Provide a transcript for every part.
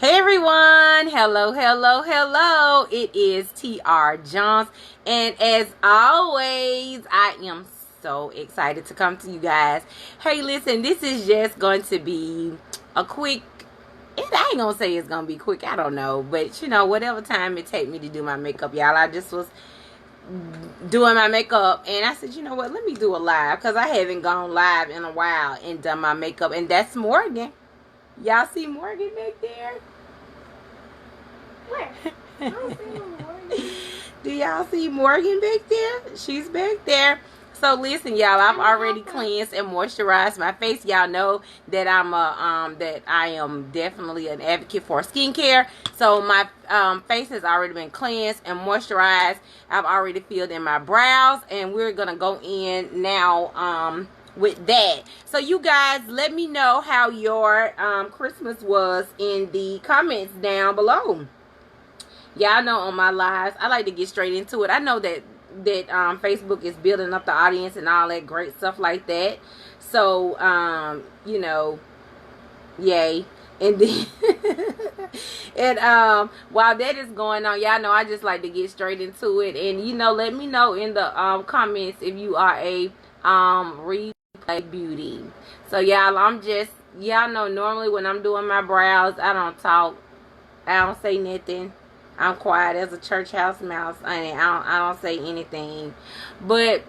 Hey everyone, hello. It is T.R.Jones, and as always, I am so excited to come to you guys. Hey, listen, this is just going to be a quick, I ain't gonna say it's gonna be quick, I don't know, but you know, whatever time it take me to do my makeup, y'all. I just was doing my makeup and I said, you know what, let me do a live, because I haven't gone live in a while and done my makeup. And that's Morgan. Y'all see Morgan back there? Where? I don't see no Morgan. Do y'all see Morgan back there? She's back there. So listen, y'all, I've already cleansed and moisturized my face. Y'all know that I am definitely an advocate for skincare. So my face has already been cleansed and moisturized. I've already filled in my brows, and we're gonna go in now with that. So you guys, let me know how your Christmas was in the comments down below. Y'all know on my lives, I like to get straight into it. I know that Facebook is building up the audience and all that great stuff like that. So, you know, yay. And then, and while that is going on, y'all know I just like to get straight into it. And, you know, let me know in the comments if you are a replay beauty. So, y'all, y'all know normally when I'm doing my brows, I don't talk. I don't say nothing. I'm quiet as a church house mouse. I don't say anything. But,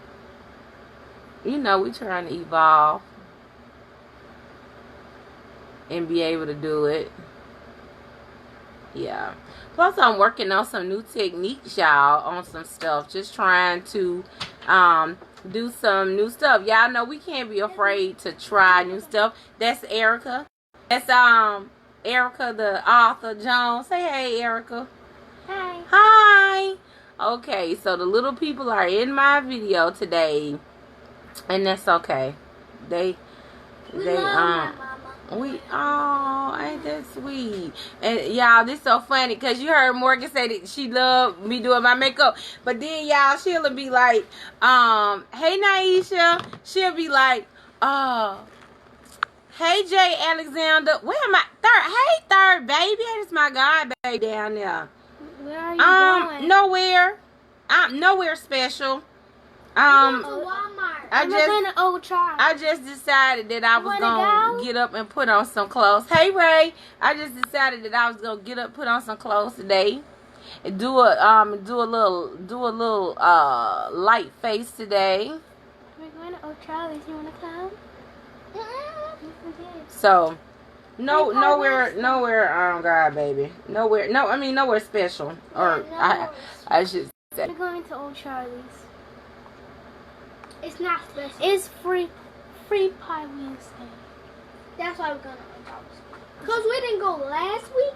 you know, we're trying to evolve and be able to do it. Yeah. Plus, I'm working on some new techniques, y'all, on some stuff. Just trying to do some new stuff. Y'all know we can't be afraid to try new stuff. That's Erica. That's Erica, the author, Jones. Say hey, Erica. Hi. Hi. Okay, so the little people are in my video today, and that's okay. We love my mama. Ain't that sweet? And y'all, this so funny because you heard Morgan say that she loved me doing my makeup, but then y'all, she'll be like, hey Naisha, she'll be like, hey Jay Alexander, where am I? Third baby, that is my god baby down there. Where are you going? Nowhere. Nowhere special. I'm going to Walmart. I'm going to Old Charlie. I just decided that I was gonna get up and put on some clothes. Hey Ray, I just decided that I was gonna get up, put on some clothes today, and do a little light face today. We're going to Old Charlie's. You wanna come? So. Nowhere, God, baby. Nowhere special. Or, I should say. We're going to Old Charlie's. It's not special. It's free pie Wednesday. That's why we're going to Old Charlie's. Because we didn't go last week.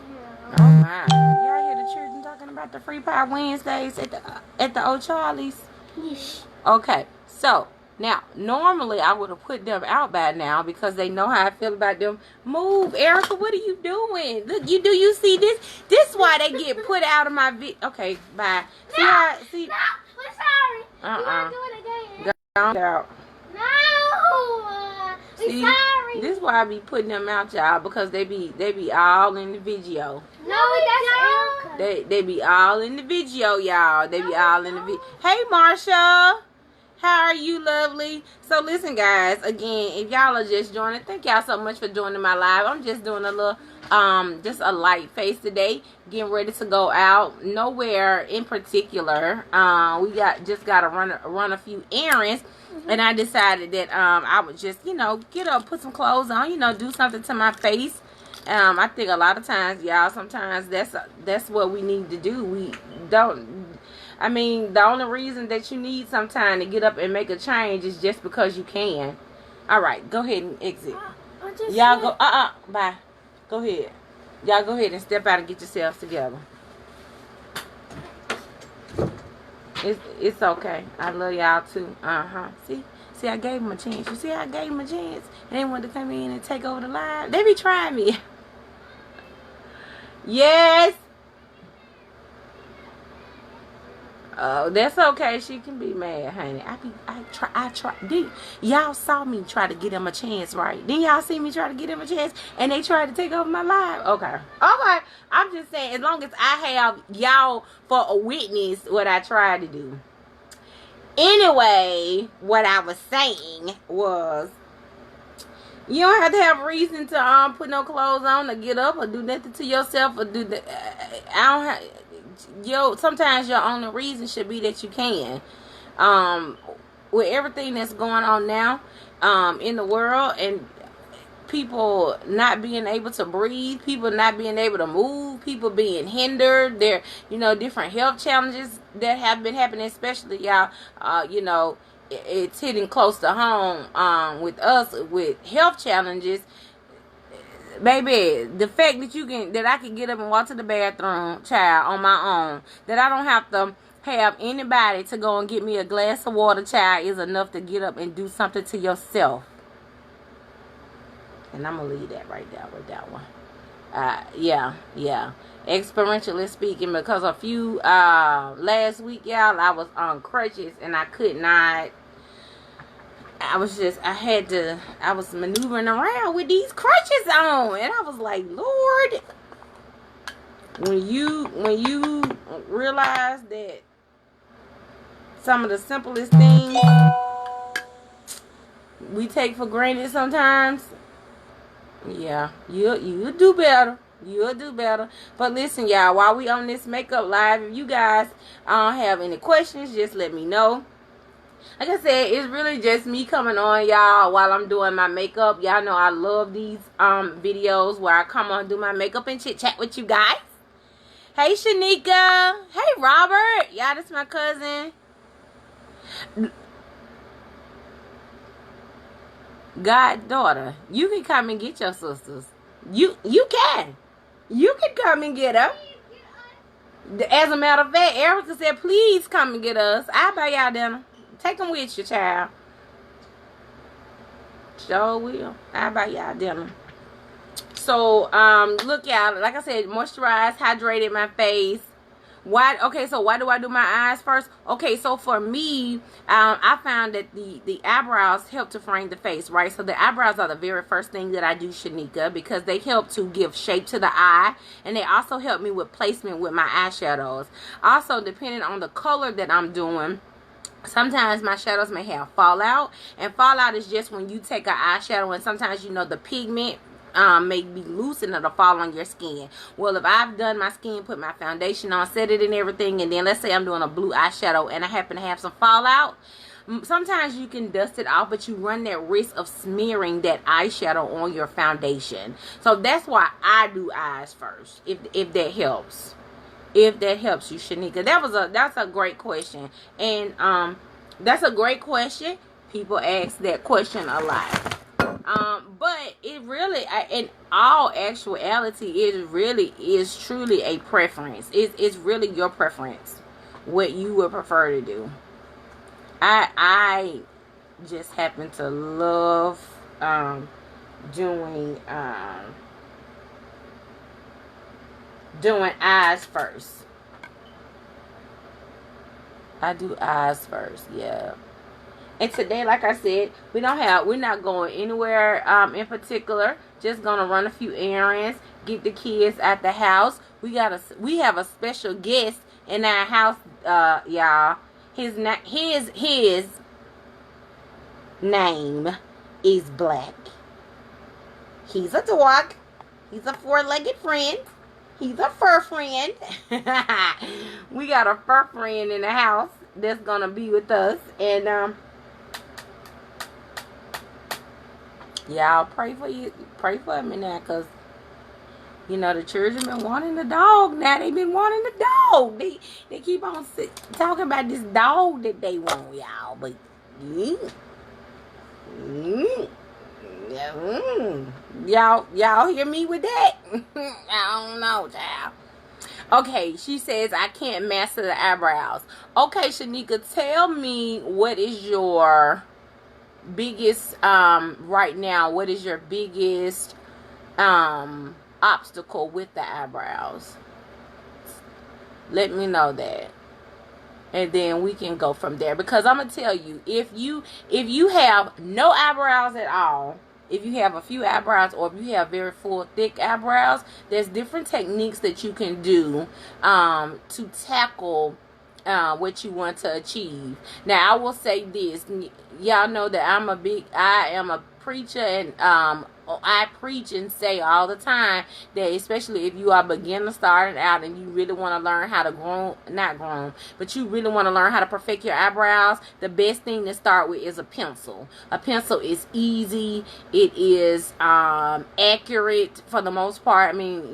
Yeah. Oh, my. Y'all hear the children talking about the free pie Wednesdays at the Old Charlie's? Yes. Okay, so. Now, normally I would have put them out by now because they know how I feel about them. Move, Erica. What are you doing? Look, you see this? This is why they get put out of my video. Okay, bye. No, we're sorry. You want to do it again? Go out. No, we're sorry. This is why I be putting them out, y'all, because they be all in the video. No, that's Erica. They be all in the video, y'all. They be all in the video. Hey, Marsha. How are you, lovely? So listen, guys, again, if y'all are just joining, thank y'all so much for joining my live. I'm just doing a little just a light face today, getting ready to go out. Nowhere in particular. We just gotta run a few errands. And I decided that I would just, you know, get up, put some clothes on, you know, do something to my face. I think a lot of times, y'all, sometimes that's what we need to do. We don't. I mean, the only reason that you need some time to get up and make a change is just because you can. All right, go ahead and exit. Y'all go. Bye. Go ahead. Y'all go ahead and step out and get yourselves together. It's okay. I love y'all too. See, I gave them a chance. You see, I gave them a chance. And they wanted to come in and take over the live. They be trying me. Yes. Oh, that's okay. She can be mad, honey. I try. Y'all saw me try to get him a chance, right? Then y'all see me try to get him a chance, and they tried to take over my life. Okay. I'm just saying, as long as I have y'all for a witness, what I tried to do. Anyway, what I was saying was, you don't have to have a reason to put no clothes on or get up or do nothing to yourself or do the. I don't have. Sometimes your only reason should be that you can. With everything that's going on now, in the world, and people not being able to breathe, people not being able to move, people being hindered, there, different health challenges that have been happening, especially y'all, it's hitting close to home, with us, with health challenges. Baby, the fact that I can get up and walk to the bathroom, child, on my own, that I don't have to have anybody to go and get me a glass of water, child, is enough to get up and do something to yourself. And I'm going to leave that right there with that one. Yeah. Experientially speaking, because a few, last week, y'all, I was on crutches and I could not. I was maneuvering around with these crutches on. And I was like, Lord, when you realize that some of the simplest things we take for granted sometimes, yeah, you'll do better. You'll do better. But listen, y'all, while we on this makeup live, if you guys have any questions, just let me know. Like I said, it's really just me coming on, y'all, while I'm doing my makeup. Y'all know I love these videos where I come on, do my makeup, and chit chat with you guys. Hey, Shanika. Hey, Robert. Y'all, this is my cousin. Goddaughter, you can come and get your sisters. You can. You can come and get her. As a matter of fact, Erica said, please come and get us. I'll buy y'all dinner. Take them with you, child. Sure will. I'll buy y'all dinner. So, look, y'all. Like I said, moisturized, hydrated my face. Why do I do my eyes first? Okay, so for me, I found that the eyebrows help to frame the face, right? So the eyebrows are the very first thing that I do, Shanika, because they help to give shape to the eye, and they also help me with placement with my eyeshadows. Also, depending on the color that I'm doing, sometimes my shadows may have fallout, and fallout is just when you take an eyeshadow and sometimes the pigment may be loose and it'll fall on your skin. Well, if I've done my skin, put my foundation on, set it and everything, and then let's say I'm doing a blue eyeshadow and I happen to have some fallout, sometimes you can dust it off, but you run that risk of smearing that eyeshadow on your foundation. So that's why I do eyes first, if that helps. If that helps you, Shanika. That's a great question. And that's a great question. People ask that question a lot. But it really, in all actuality, it really is truly a preference. It's really your preference, what you would prefer to do. I just happen to love doing eyes first. I do eyes first, yeah. And today, like I said, we're not going anywhere in particular. Just gonna run a few errands, get the kids at the house. We have a special guest in our house, y'all. His name is Black. He's a dog. He's a four-legged friend. He's a fur friend. We got a fur friend in the house that's gonna be with us, and y'all pray for me now, cause the children been wanting the dog. Now they been wanting the dog. They keep on talking about this dog that they want, y'all. But y'all hear me with that? I don't know, child. Okay, she says I can't master the eyebrows. Okay, Shanika, tell me, what is your biggest right now? What is your biggest obstacle with the eyebrows? Let me know that. and then we can go from there. Because I'm gonna tell you, if you have no eyebrows at all, if you have a few eyebrows, or if you have very full, thick eyebrows, there's different techniques that you can do to tackle what you want to achieve. Now, I will say this. Y'all know that I am a preacher, and I preach and say all the time that, especially if you are beginner starting out and you really want to learn how to but you really want to learn how to perfect your eyebrows, the best thing to start with is a pencil. A pencil is easy. It is accurate for the most part. I mean,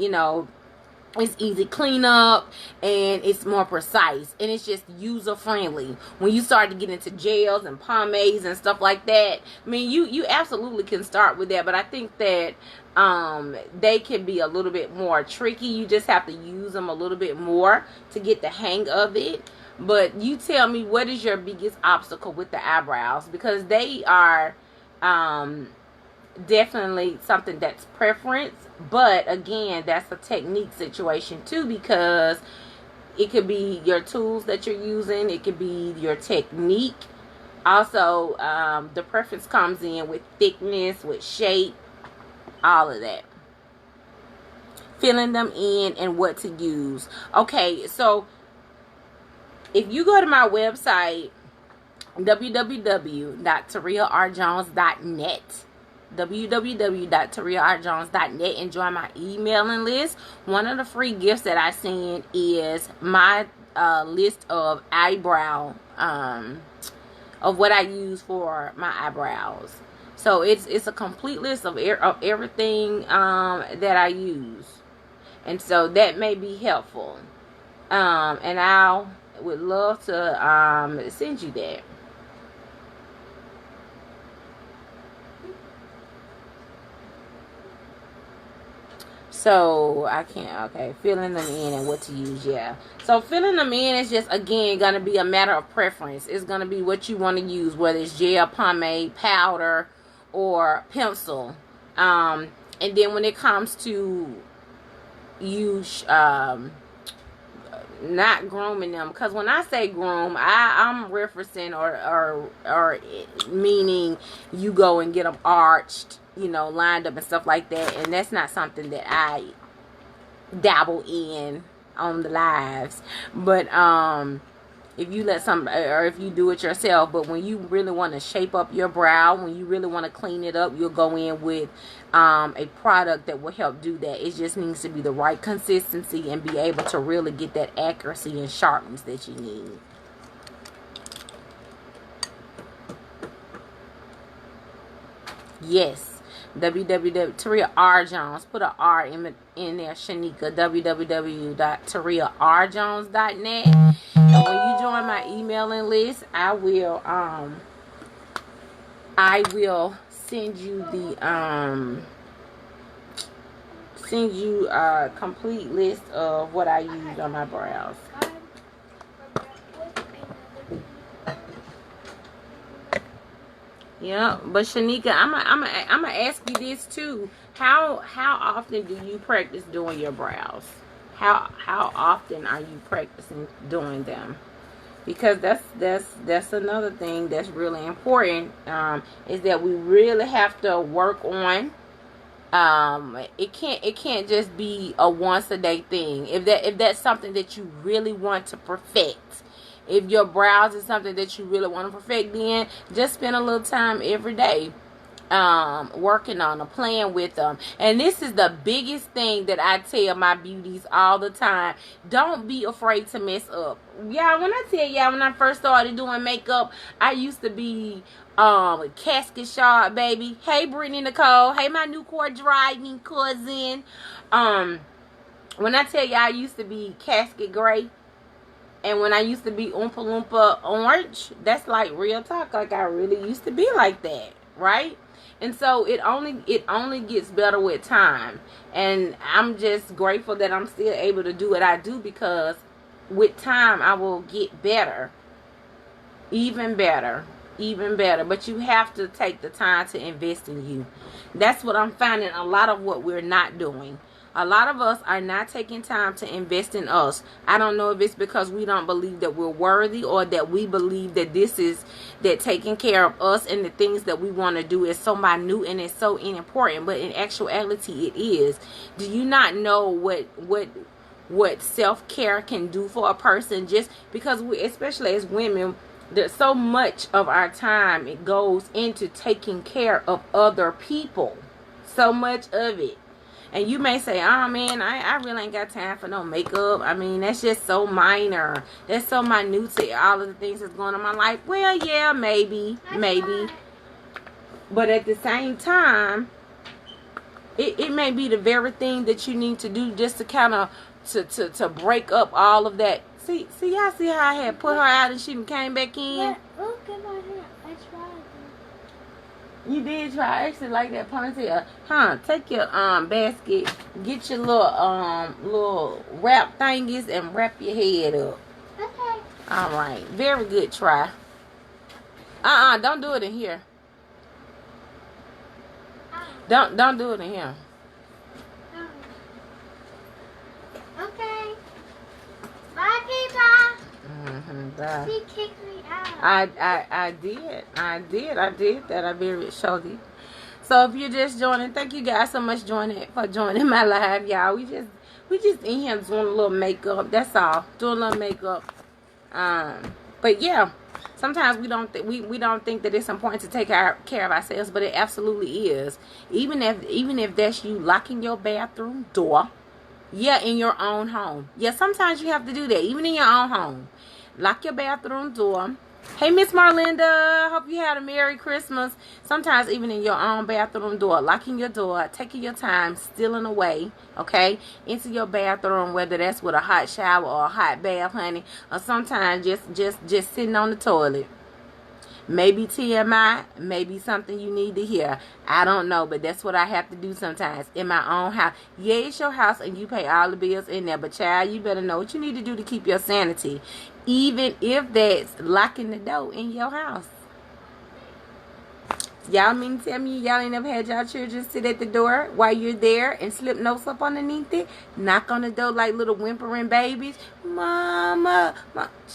it's easy cleanup, and it's more precise, and it's just user friendly. When you start to get into gels and pomades and stuff like that, I mean, you absolutely can start with that, but I think that they can be a little bit more tricky. You just have to use them a little bit more to get the hang of it. But you tell me, what is your biggest obstacle with the eyebrows? Because they are definitely something that's preference, but again, that's a technique situation too, because it could be your tools that you're using, it could be your technique. Also, the preference comes in with thickness, with shape, all of that, filling them in, and what to use. Okay, so if you go to my website, www.TariaRJones.net, www.TariaRJones.net, and join my emailing list. One of the free gifts that I send is my list of eyebrow of what I use for my eyebrows. So it's a complete list of everything that I use, and so that may be helpful. And I would love to send you that. So I can't, okay, filling them in and what to use, yeah. So filling them in is just, again, going to be a matter of preference. It's going to be what you want to use, whether it's gel, pomade, powder, or pencil. And then when it comes to you not grooming them, because when I say groom, I'm referencing or meaning you go and get them arched, lined up and stuff like that, and that's not something that I dabble in on the lives. But if you let or if you do it yourself, but when you really want to shape up your brow, when you really want to clean it up, you'll go in with a product that will help do that. It just needs to be the right consistency and be able to really get that accuracy and sharpness that you need. Yes. www.TariaRJones. Put an R in there, Shanika. www.TariaRJones.net. And when you join my emailing list, I will send you a complete list of what I use on my brows. Yeah, but Shanika, I'm gonna ask you this too. How often do you practice doing your brows? How often are you practicing doing them? Because that's another thing that's really important. Is that we really have to work on. It can't just be a once a day thing. If that's something that you really want to perfect. If your brows is something that you really want to perfect, then just spend a little time every day working on them, playing with them. And this is the biggest thing that I tell my beauties all the time. Don't be afraid to mess up. Y'all, when I tell y'all, when I first started doing makeup, I used to be casket sharp, baby. Hey, Brittany Nicole. Hey, my new core driving cousin. When I tell y'all, I used to be casket gray. And when I used to be Oompa Loompa orange, that's like real talk. Like I really used to be like that, right? And so it only gets better with time. And I'm just grateful that I'm still able to do what I do, because with time I will get better. Even better. Even better. But you have to take the time to invest in you. That's what I'm finding a lot of what we're not doing. A lot of us are not taking time to invest in us. I don't know if it's because we don't believe that we're worthy, or that we believe that that taking care of us and the things that we want to do is so minute and it's so unimportant. But in actuality, it is. Do you not know what self-care can do for a person? Just because we, especially as women, there's so much of our time it goes into taking care of other people. So much of it. And you may say, oh man, I really ain't got time for no makeup. I mean, that's just so minor. That's so minute to all of the things that's going on in my life. Well, yeah, maybe. But at the same time, it may be the very thing that you need to do just to kind of to break up all of that. See, y'all see how I had put her out and she came back in? Yeah, look at my hair. I tried. You did try. I actually like that ponytail. Huh? Take your basket, get your little wrap thingies and wrap your head up. Okay. Alright. Very good try. Don't do it in here. Don't do it in here. Okay. Bye, Peter. Bye. She kicked me out. I did that. I very showed you. So if you're just joining, thank you guys so much for joining my live, y'all. We just in here doing a little makeup. That's all. Doing a little makeup. But yeah, sometimes we don't think that it's important to take care of ourselves, but it absolutely is. Even if that's you locking your bathroom door. Yeah, in your own home. Yeah, sometimes you have to do that, even in your own home. Lock your bathroom door. Hey, Miss Marlinda, hope you had a Merry Christmas. Sometimes even in your own bathroom door, locking your door, taking your time, stealing away, okay, into your bathroom, whether that's with a hot shower or a hot bath, honey, or sometimes just sitting on the toilet. Maybe TMI, maybe something you need to hear. I don't know, but that's what I have to do sometimes in my own house. Yeah, it's your house and you pay all the bills in there, but child, you better know what you need to do to keep your sanity, even if that's locking the door in your house. Y'all mean to tell me y'all ain't never had y'all children sit at the door while you're there and slip notes up underneath it? Knock on the door like little whimpering babies. Mama,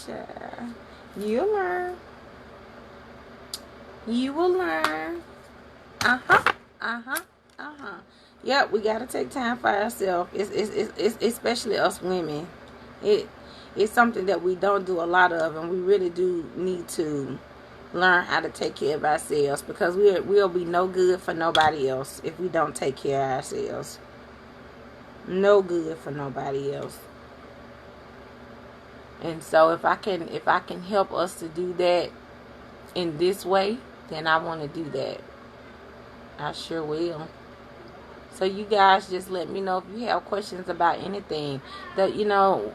child, you'll learn. You will learn. Yep, we gotta take time for ourselves. It's especially us women. It's something that we don't do a lot of, and we really do need to learn how to take care of ourselves, because we'll be no good for nobody else if we don't take care of ourselves. No good for nobody else. And so if I can help us to do that in this way, then I want to do that. I sure will. So you guys just let me know if you have questions about anything. That,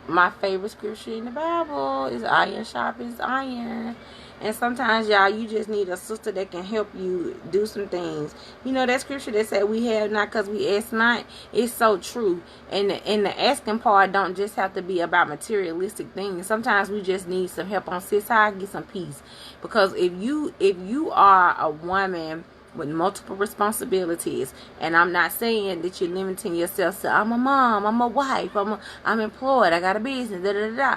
my favorite scripture in the Bible is iron sharpens iron. And sometimes, y'all, you just need a sister that can help you do some things. That scripture that said we have not because we ask not, is so true. And the asking part don't just have to be about materialistic things. Sometimes we just need some help on sis, how I get some peace. Because if you are a woman with multiple responsibilities, and I'm not saying that you're limiting yourself to I'm a mom, I'm a wife, I'm employed, I got a business, da da da.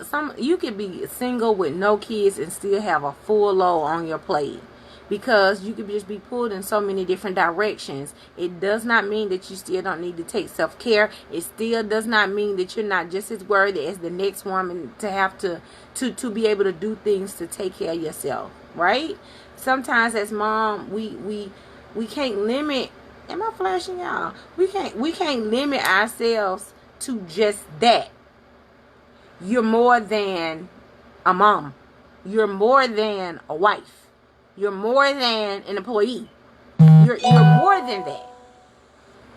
Some you could be single with no kids and still have a full load on your plate, because you could just be pulled in so many different directions. It does not mean that you still don't need to take self-care. It still does not mean that you're not just as worthy as the next woman to have to be able to do things to take care of yourself, right? Sometimes as mom, we can't limit. Am I flashing y'all? We can't limit ourselves to just that. You're more than a mom. You're more than a wife. You're more than an employee. You're more than that.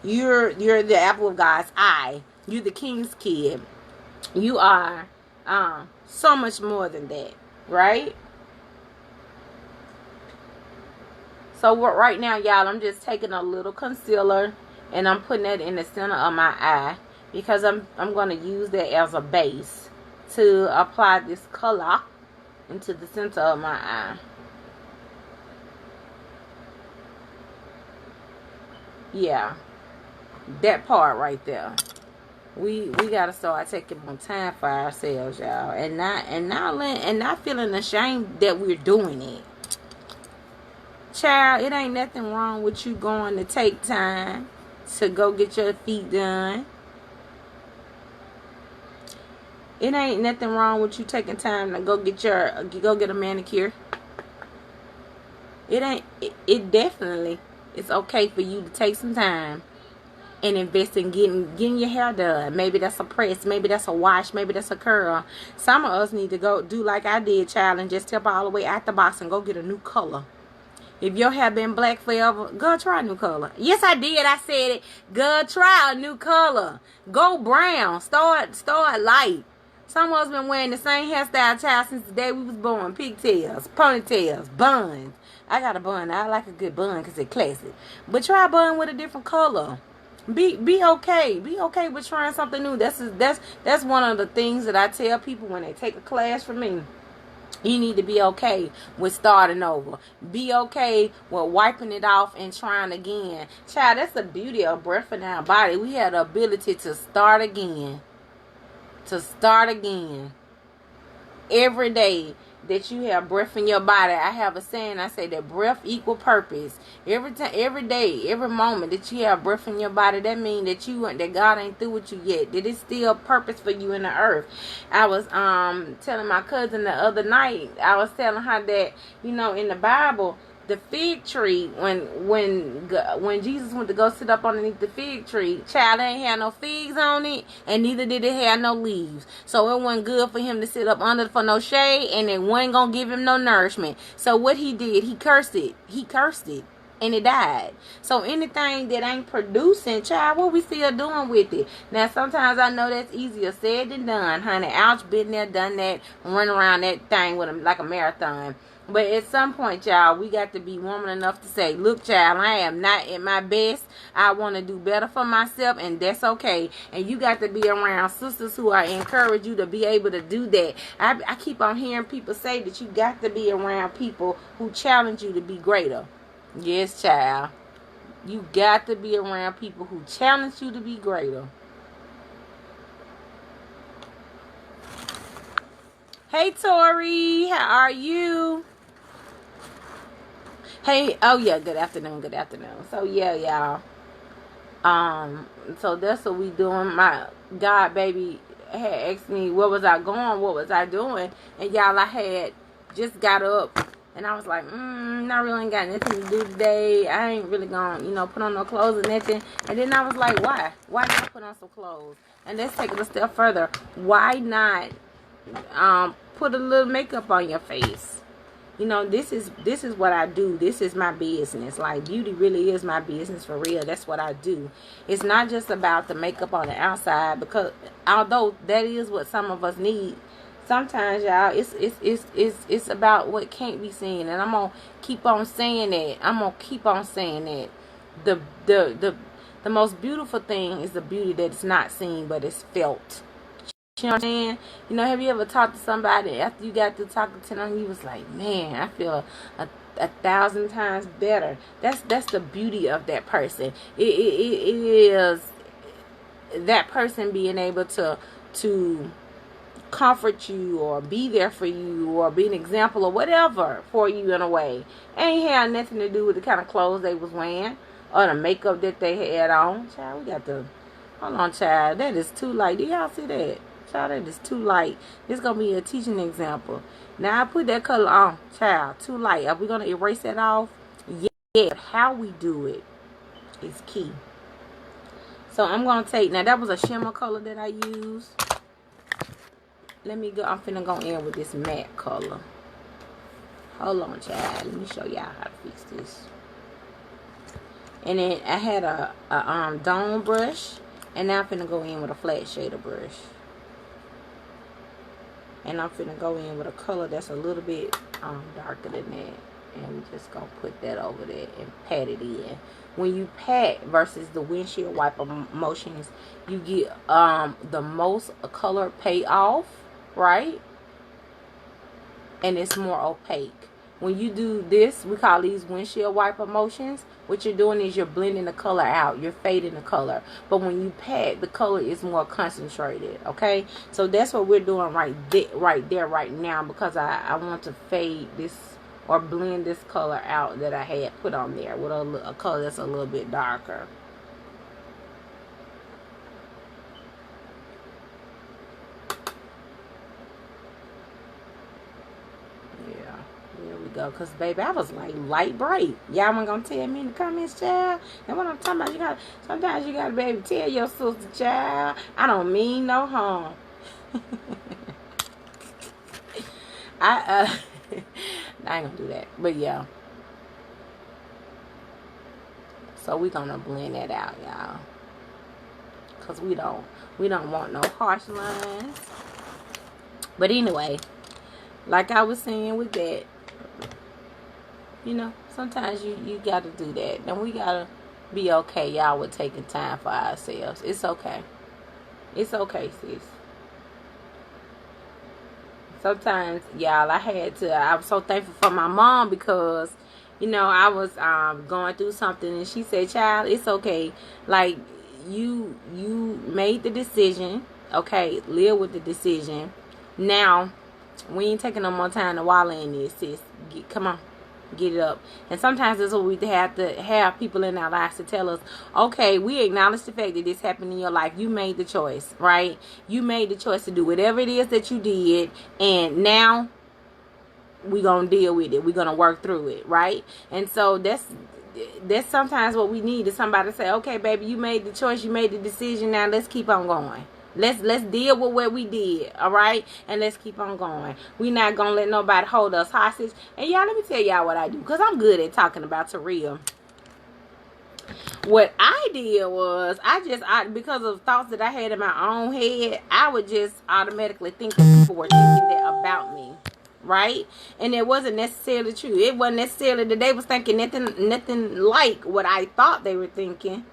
You're the apple of God's eye. You're the king's kid. You are so much more than that, right? So right now, y'all, I'm just taking a little concealer and I'm putting it in the center of my eye, because I'm going to use that as a base to apply this color into the center of my eye. Yeah. That part right there. We gotta start taking more time for ourselves, y'all, and not feeling ashamed that we're doing it. Child, it ain't nothing wrong with you going to take time to go get your feet done. It ain't nothing wrong with you taking time to go get a manicure. It definitely it's okay for you to take some time and invest in getting your hair done. Maybe that's a press, maybe that's a wash, maybe that's a curl. Some of us need to go do like I did, child, and just step all the way out the box and go get a new color. If your hair been black forever, go try a new color. Yes, I did. I said it. Go try a new color. Go brown. Start light. Some of us been wearing the same hairstyle, child, since the day we was born. Pigtails, ponytails, buns. I got a bun. I like a good bun because it's classic. But try a bun with a different color. Be okay. Be okay with trying something new. That's one of the things that I tell people when they take a class from me. You need to be okay with starting over. Be okay with wiping it off and trying again. Child, that's the beauty of breath in our body. We have the ability to start again. To start again. Every day that you have breath in your body, I have a saying, I say that breath equal purpose. Every time, every day, every moment that you have breath in your body, that means that God ain't through with you yet. That it's still purpose for you in the earth. I was telling my cousin the other night, I was telling her that, in the Bible, the fig tree, when Jesus went to go sit up underneath the fig tree, child, ain't had no figs on it, and neither did it have no leaves. So it wasn't good for him to sit up under for no shade, and it wasn't gonna give him no nourishment. So what he did, he cursed it, and it died. So anything that ain't producing, child, what we still doing with it? Now sometimes I know that's easier said than done, honey. Ouch, been there, done that, run around that thing with him like a marathon. But at some point, y'all, we got to be woman enough to say, look, child, I am not at my best. I want to do better for myself, and that's okay. And you got to be around sisters who are encourage you to be able to do that. I keep on hearing people say that you got to be around people who challenge you to be greater. Yes, child. You got to be around people who challenge you to be greater. Hey, Tori. How are you? Hey, oh yeah, good afternoon. So yeah, y'all. So that's what we doing. My God baby had asked me where was I going, what was I doing, and y'all, I had just got up and I was like, not really ain't got nothing to do today. I ain't really gonna, put on no clothes or nothing. And then I was like, why not put on some clothes? And let's take it a step further. Why not put a little makeup on your face? This is what I do. This is my business. Like, beauty really is my business for real. That's what I do. It's not just about the makeup on the outside, because although that is what some of us need, sometimes, y'all, it's about what can't be seen. And I'm gonna keep on saying that. The most beautiful thing is the beauty that's not seen, but it's felt. You know what I'm saying? Have you ever talked to somebody after you got through talking to them, you was like, man, I feel a 1,000 times better. That's the beauty of that person. It is that person being able to comfort you or be there for you or be an example or whatever for you in a way. Ain't had nothing to do with the kind of clothes they was wearing or the makeup that they had on. Child, we got to hold on, child. That is too light. Do y'all see that? Child, that is too light. This gonna be a teaching example. Now I put that color on, child. Too light. Are we gonna erase that off? Yeah. How we do it is key. So I'm gonna take, now that was a shimmer color that I used. Let me go. I'm finna go in with this matte color. Hold on, child. Let me show y'all how to fix this. And then I had a dome brush, and now I'm finna go in with a flat shader brush. And I'm finna go in with a color that's a little bit darker than that. And we just gonna put that over there and pat it in. When you pat versus the windshield wiper motions, you get the most color pay off, right? And it's more opaque. when you do this, we call these windshield wiper motions. What you're doing is you're blending the color out. You're fading the color. But when you pat, the color is more concentrated. Okay? So that's what we're doing right there, right now. Because I want to fade this or blend this color out that I had put on there with a color that's a little bit darker. Go, because baby, I was like light bright. Y'all weren't gonna tell me in the comments, child. And what I'm talking about, sometimes you gotta be able to tell your sister, child, I don't mean no harm. I ain't gonna do that, but yeah. So we gonna blend that out, y'all, because we don't want no harsh lines. But anyway, like I was saying with that, you know, sometimes you gotta do that. And we gotta be okay, y'all, with taking time for ourselves. It's okay. It's okay, sis. Sometimes, y'all, I was so thankful for my mom because, you know, I was going through something and she said, child, it's okay. Like, you made the decision. Okay, live with the decision. Now, we ain't taking no more time to wallow in this, sis. Come on. Get it up. And sometimes that's what we have to have people in our lives to tell us, okay, we acknowledge the fact that this happened in your life. You made the choice, right? You made the choice to do whatever it is that you did, and now we're gonna deal with it. We're gonna work through it, right? And so that's sometimes what we need is somebody to say, okay, baby, you made the choice, you made the decision, now let's keep on going. Let's deal with what we did, all right? And let's keep on going. We're not going to let nobody hold us hostage. And y'all, let me tell y'all what I do, because I'm good at talking about T.R. What I did was, because of thoughts that I had in my own head, I would just automatically think that people were thinking that about me, right? And it wasn't necessarily true. It wasn't necessarily that they was thinking nothing like what I thought they were thinking.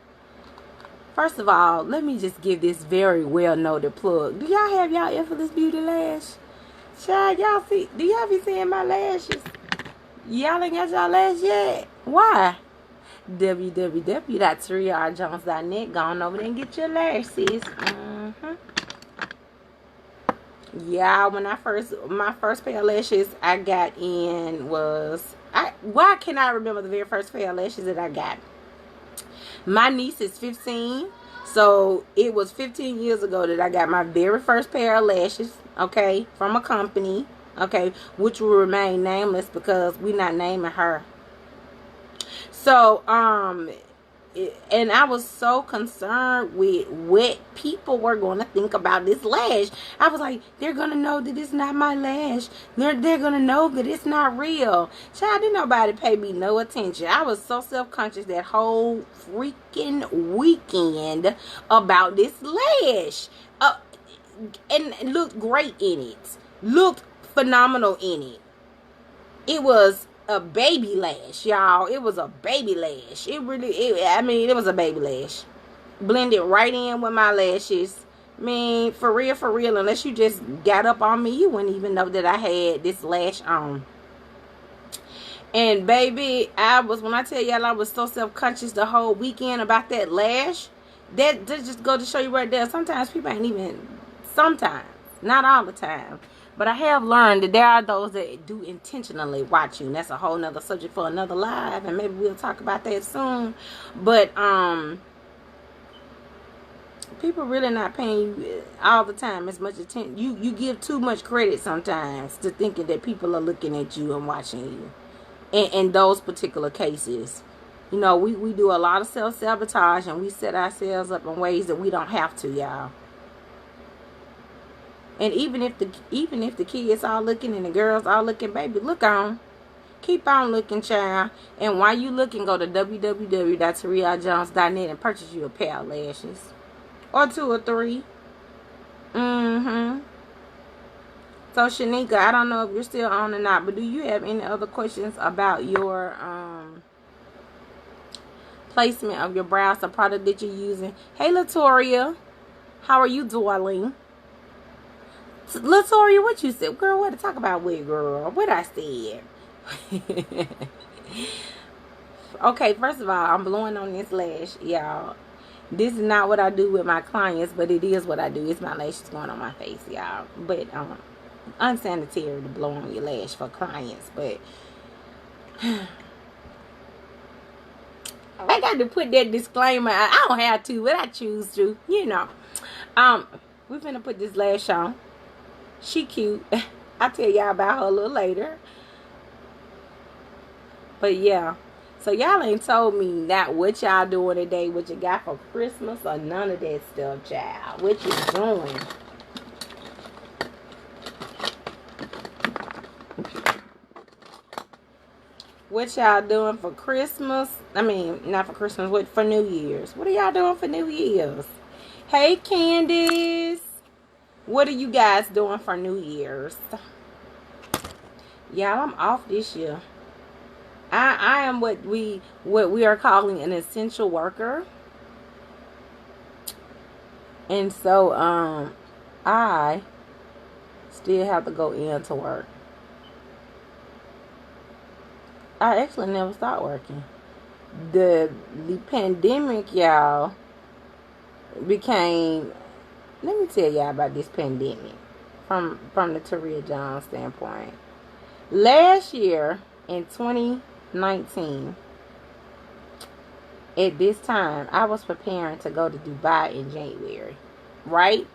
First of all, let me just give this very well-noted plug. Do y'all have y'all Effortless Beauty lash? Child, y'all see? Do y'all be seeing my lashes? Y'all ain't got y'all lash yet. Why? www.T.R.Jones.net. Go on over there and get your lash, sis. Yeah, my first pair of lashes I got in was... Why can't I remember the very first pair of lashes that I got? My niece is 15, so it was 15 years ago that I got my very first pair of lashes, okay, from a company, okay, which will remain nameless because we're not naming her. So, and I was so concerned with what people were going to think about this lash. I was like, they're going to know that it's not my lash. They're going to know that it's not real. Child, didn't nobody pay me no attention. I was so self-conscious that whole freaking weekend about this lash. And looked great in it. Looked phenomenal in it. It was a baby lash, y'all. It was a baby lash. It was a baby lash. Blended right in with my lashes. I mean, for real, unless you just got up on me, you wouldn't even know that I had this lash on. And baby, when I tell y'all I was so self-conscious the whole weekend about that lash, that just go to show you right there. Sometimes people ain't even, sometimes, not all the time. But I have learned that there are those that do intentionally watch you. And that's a whole nother subject for another live. And maybe we'll talk about that soon. But people really not paying you all the time as much attention. You give too much credit sometimes to thinking that people are looking at you and watching you. In those particular cases. You know, we do a lot of self-sabotage. And we set ourselves up in ways that we don't have to, y'all. And even if the kids all looking and the girls all looking, baby, look on. Keep on looking, child. And while you looking, go to www.T.R.Jones.net and purchase you a pair of lashes. Or 2 or 3. So, Shanika, I don't know if you're still on or not, but do you have any other questions about your placement of your brows, the product that you're using? Hey, Latoria. How are you, darling? Latoria, what you said? Girl, what to talk about with, girl? What I said? Okay, first of all, I'm blowing on this lash, y'all. This is not what I do with my clients, but it is what I do. It's my lashes going on my face, y'all. But unsanitary to blow on your lash for clients, but I got to put that disclaimer. I don't have to, but I choose to. You know. We're finna put this lash on. She cute. I'll tell y'all about her a little later. But yeah. So y'all ain't told me not what y'all doing today, what you got for Christmas, or none of that stuff, child. What you doing? What y'all doing for Christmas? I mean, not for Christmas, what for New Year's? What are y'all doing for New Year's? Hey, Candace. What are you guys doing for New Year's? Y'all, I'm off this year. I am what we are calling an essential worker. And so I still have to go into work. I actually never stopped working. The pandemic, y'all, became, let me tell y'all about this pandemic from the T.R.Jones standpoint. Last year in 2019, at this time, I was preparing to go to Dubai in January, right?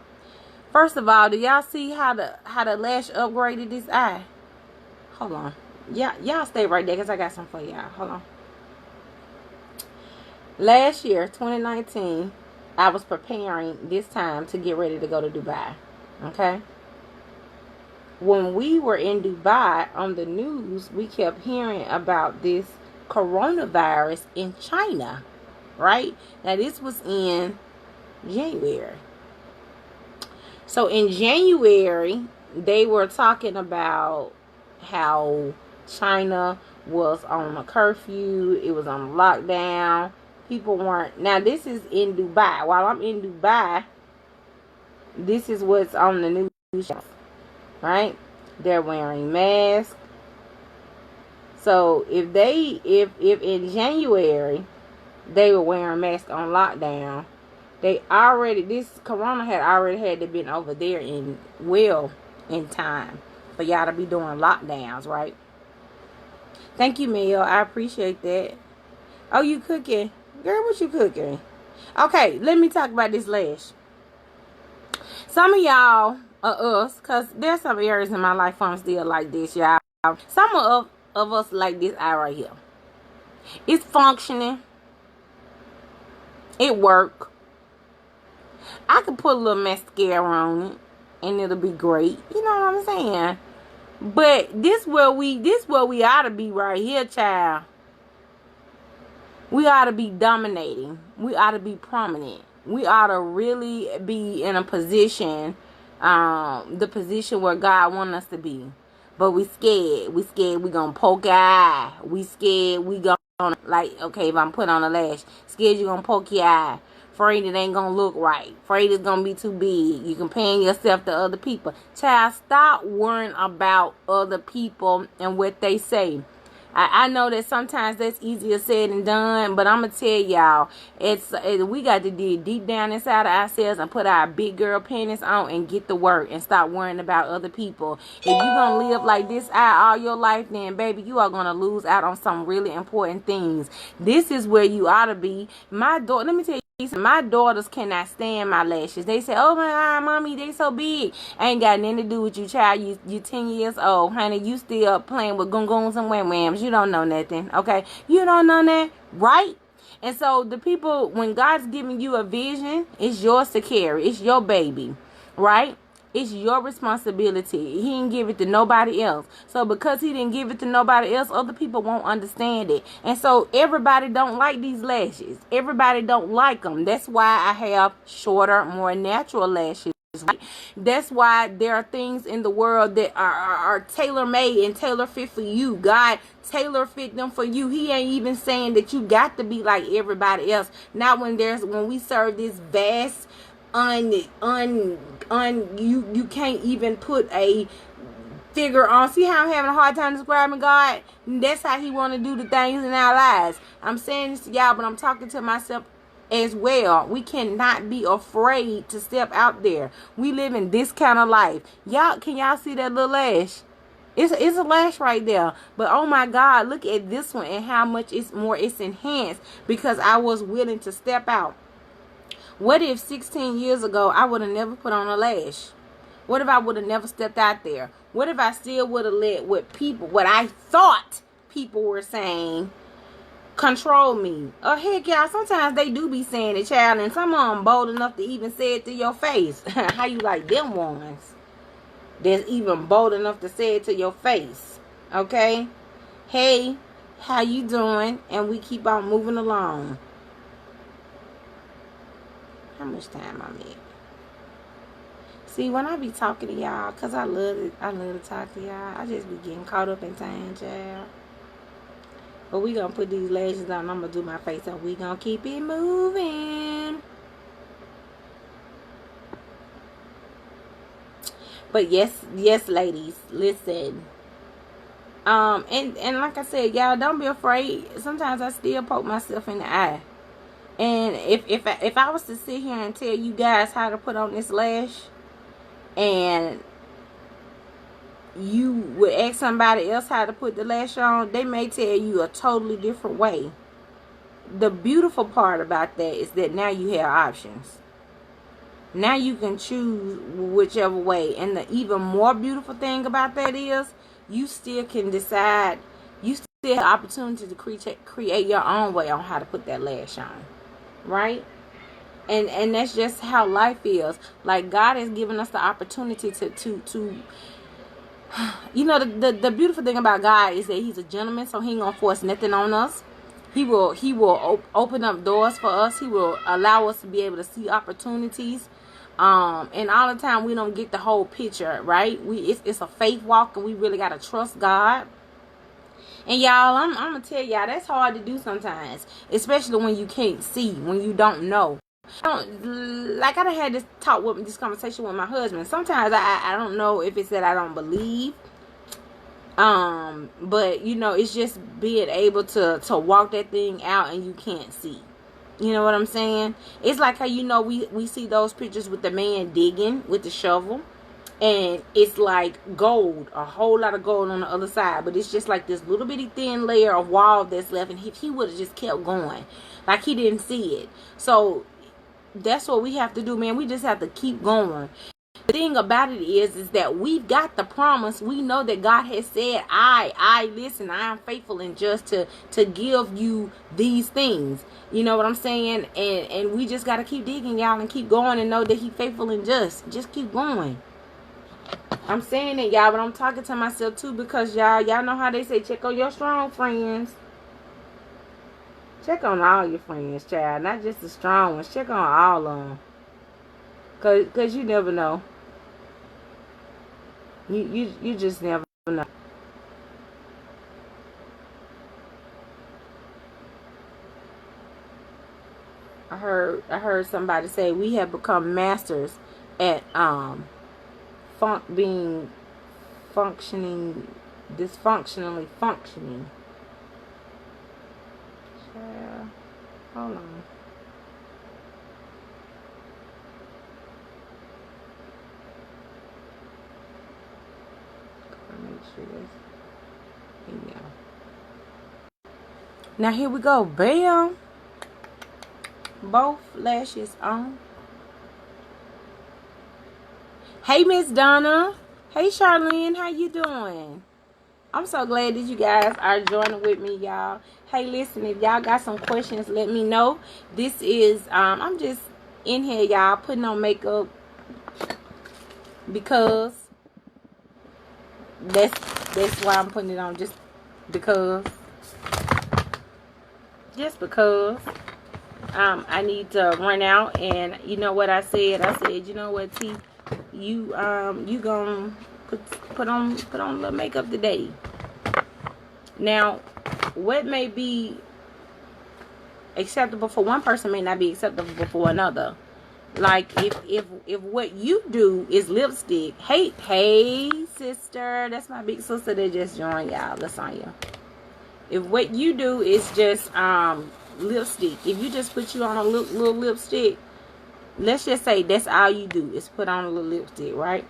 First of all, do y'all see how the lash upgraded this eye? Hold on. Y'all stay right there because I got something for y'all. Hold on. Last year, 2019, I was preparing this time to get ready to go to Dubai. Okay? When we were in Dubai, on the news, we kept hearing about this coronavirus in China. Right? Now, this was in January. So, in January, they were talking about how China was on a curfew. It was on lockdown. People weren't. Now, this is in Dubai. While I'm in Dubai, this is what's on the news. Right? They're wearing masks. So, if in January they were wearing masks on lockdown, this corona had already been over there in time for y'all to be doing lockdowns, right? Thank you, Mel. I appreciate that. Oh, you cooking? Girl, what you cooking? Okay, let me talk about this lash. Some of y'all are us, because there's some areas in my life I'm still like this, y'all. Some of us like this eye right here. It's functioning. It work. I could put a little mascara on it and it'll be great. You know what I'm saying? But this where we ought to be right here, child. We ought to be dominating. We ought to be prominent. We ought to really be in a position, the position where God wants us to be. But we scared. We scared we gonna poke your eye. We scared we gonna, like, okay, if I'm putting on a lash, scared you gonna poke your eye. Afraid it ain't gonna look right. Afraid it's gonna be too big. You comparing yourself to other people. Child, stop worrying about other people and what they say. I know that sometimes that's easier said than done, but I'm gonna tell y'all, we got to dig deep down inside of ourselves and put our big girl panties on and get to work and stop worrying about other people. If you're gonna live like this out all your life, then baby, you are gonna lose out on some really important things. This is where you ought to be. My daughter, let me tell you. My daughters cannot stand my lashes. They say, oh my God, mommy, they so big. Ain't got nothing to do with you, child. You 10 years old. Honey, you still playing with gung-gungs and wham-whams. You don't know nothing, okay? You don't know that, right? And so the people, when God's giving you a vision, it's yours to carry. It's your baby, right? It's your responsibility. He didn't give it to nobody else. So because he didn't give it to nobody else, other people won't understand it. And so everybody don't like these lashes. Everybody don't like them. That's why I have shorter, more natural lashes. Right? That's why there are things in the world that are tailor-made and tailor-fit for you. God tailor-fit them for you. He ain't even saying that you got to be like everybody else. Not when we serve this vast you can't even put a figure on. See how I'm having a hard time describing God? That's how he want to do the things in our lives. I'm saying this to y'all, but I'm talking to myself as well. We cannot be afraid to step out there. We live in this kind of life. Can y'all see that little lash? It's a lash right there. But oh my God, look at this one and how much it's enhanced because I was willing to step out. What if 16 years ago I would have never put on a lash? What if I would have never stepped out there? What if I still would have let what I thought people were saying control me? Oh, heck, y'all, sometimes they do be saying it, child, and some of them bold enough to even say it to your face. How you like them ones that's even bold enough to say it to your face? Okay? Hey, how you doing? And we keep on moving along. How much time I'm at? See, when I be talking to y'all, because I love to talk to y'all, I just be getting caught up in time, child. But we going to put these lashes on. I'm going to do my face up. We going to keep it moving. But yes, ladies, listen. And like I said, y'all, don't be afraid. Sometimes I still poke myself in the eye. And if I was to sit here and tell you guys how to put on this lash, and you would ask somebody else how to put the lash on, they may tell you a totally different way. The beautiful part about that is that now you have options. Now you can choose whichever way. And the even more beautiful thing about that is you still can decide. You still have the opportunity to create your own way on how to put that lash on. Right? And that's just how life is. Like, God has given us the opportunity to you know, the beautiful thing about God is that he's a gentleman, so he ain't gonna force nothing on us. He will open up doors for us. He will allow us to be able to see opportunities. And all the time we don't get the whole picture, right? It's a faith walk, and we really gotta trust God. And y'all, I'm gonna tell y'all, that's hard to do sometimes, especially when you can't see, when you don't know. I done had this conversation with my husband. Sometimes I don't know if it's that I don't believe, but you know, it's just being able to walk that thing out and you can't see. You know what I'm saying? It's like how, you know, we see those pictures with the man digging with the shovel, and it's like gold, a whole lot of gold on the other side, but it's just like this little bitty thin layer of wall that's left, and he would have just kept going, like he didn't see it. So that's what we have to do, man. We just have to keep going. The thing about it is that we've got the promise. We know that God has said, listen, I am faithful and just to give you these things. You know what I'm saying? And we just got to keep digging, y'all, and keep going and know that he's faithful and just keep going. I'm saying it, y'all, but I'm talking to myself too, because y'all know how they say, check on your strong friends. Check on all your friends, child. Not just the strong ones. Check on all of them. Cause you never know. You just never know. I heard somebody say we have become masters at dysfunctionally functioning. Child, hold on. Make sure that's, here we go. Now here we go. Bam. Both lashes on. Hey, Miss Donna. Hey, Charlene. How you doing? I'm so glad that you guys are joining with me, y'all. Hey, listen, if y'all got some questions, let me know. This is, I'm just in here, y'all, putting on makeup because that's why I'm putting it on, just because. I need to run out, and you know what I said? I said, you know what, T, you gonna put on a little makeup today. Now, what may be acceptable for one person may not be acceptable for another. Like if what you do is lipstick, hey sister, that's my big sister that just joined, y'all. That's on you. If what you do is just lipstick, if you just put you on a little lipstick, let's just say that's all you do is put on a little lipstick, right?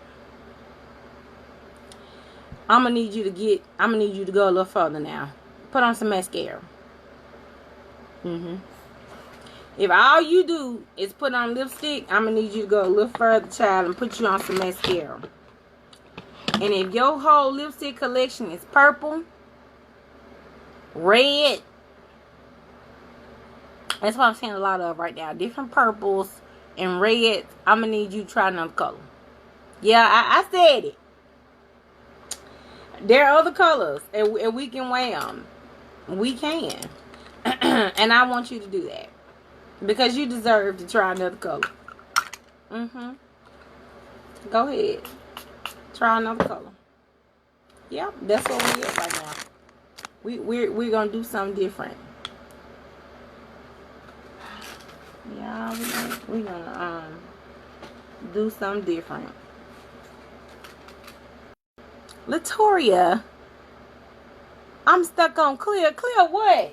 I'm gonna need you to go a little further now. Put on some mascara. If all you do is put on lipstick, I'm gonna need you to go a little further, child, and put you on some mascara. And if your whole lipstick collection is purple, red, that's what I'm seeing a lot of right now. Different purples and reds. I'm gonna need you to try another color. Yeah, I said it. There are other colors, and we can wear them. We can. And I want you to do that. Because you deserve to try another color. Go ahead. Try another color. Yep, that's what we at right now. We're gonna do something different. Yeah, we're gonna do something different. Latoria, I'm stuck on clear. Clear what?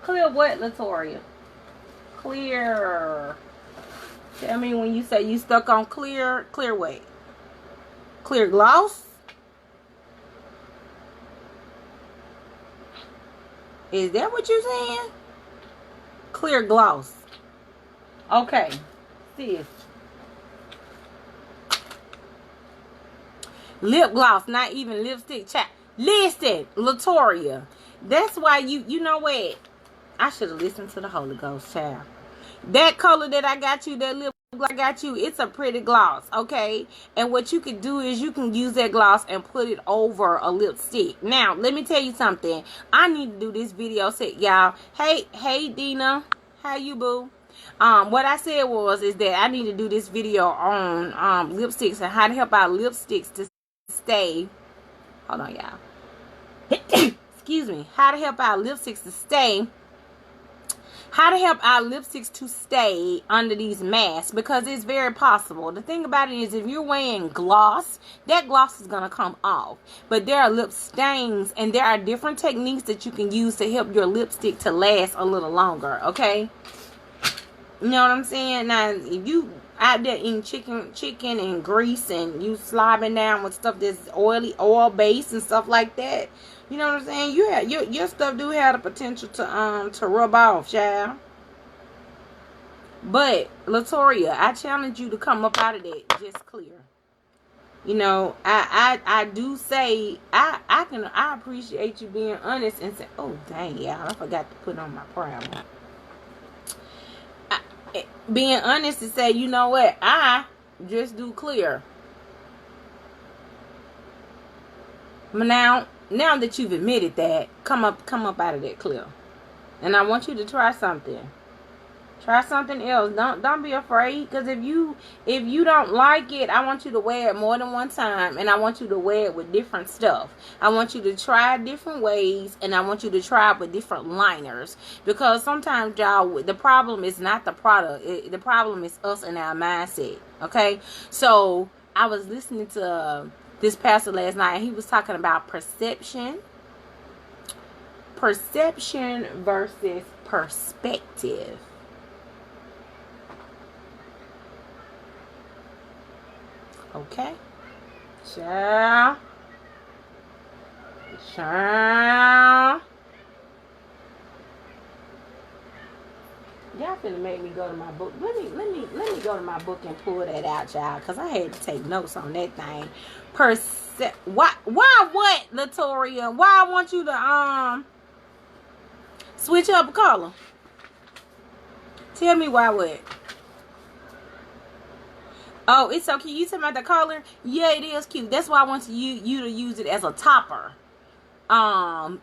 Clear what, Latoria? Clear. Tell me when you say you stuck on clear. Clear what? Clear gloss? Is that what you're saying? Clear gloss. Okay. Sis. Lip gloss, not even lipstick. Listen, Latoria. That's why you know what? I should have listened to the Holy Ghost, child. That color that I got you, that lip gloss I got you, it's a pretty gloss, okay? And what you can do is you can use that gloss and put it over a lipstick. Now, let me tell you something. I need to do this video set, y'all. Hey, Dina. How you, boo? What I said is that I need to do this video on lipsticks and how to help our lipsticks to stay. Hold on, y'all. Excuse me. How to help our lipsticks to stay. How to help our lipsticks to stay under these masks, because it's very possible. The thing about it is, if you're wearing gloss, that gloss is going to come off. But there are lip stains, and there are different techniques that you can use to help your lipstick to last a little longer, okay? You know what I'm saying? Now, if you out there eating chicken and grease, and you slobbing down with stuff that's oil based and stuff like that, you know what I'm saying? Your stuff do have the potential to rub off, child. But Latoria, I challenge you to come up out of that just clear. You know, I do say I appreciate you being honest and say, oh dang, y'all, I forgot to put on my primer. Being honest to say, you know what, I just do clear. Now that you've admitted that, come up out of that clear. And I want you to try something. Try something else. Don't be afraid, because if you don't like it, I want you to wear it more than one time, and I want you to wear it with different stuff. I want you to try different ways, and I want you to try it with different liners, because sometimes, y'all, the problem is not the product. The problem is us and our mindset. Okay, so I was listening to this pastor last night, and he was talking about perception versus perspective. Okay, child. Y'all finna make me go to my book. Let me go to my book and pull that out, y'all, because I had to take notes on that thing. Why what, Latoria? Why I want you to switch up a color? Tell me why what? Oh, it's so cute. You talking about the color? Yeah, it is cute. That's why I want you to use it as a topper.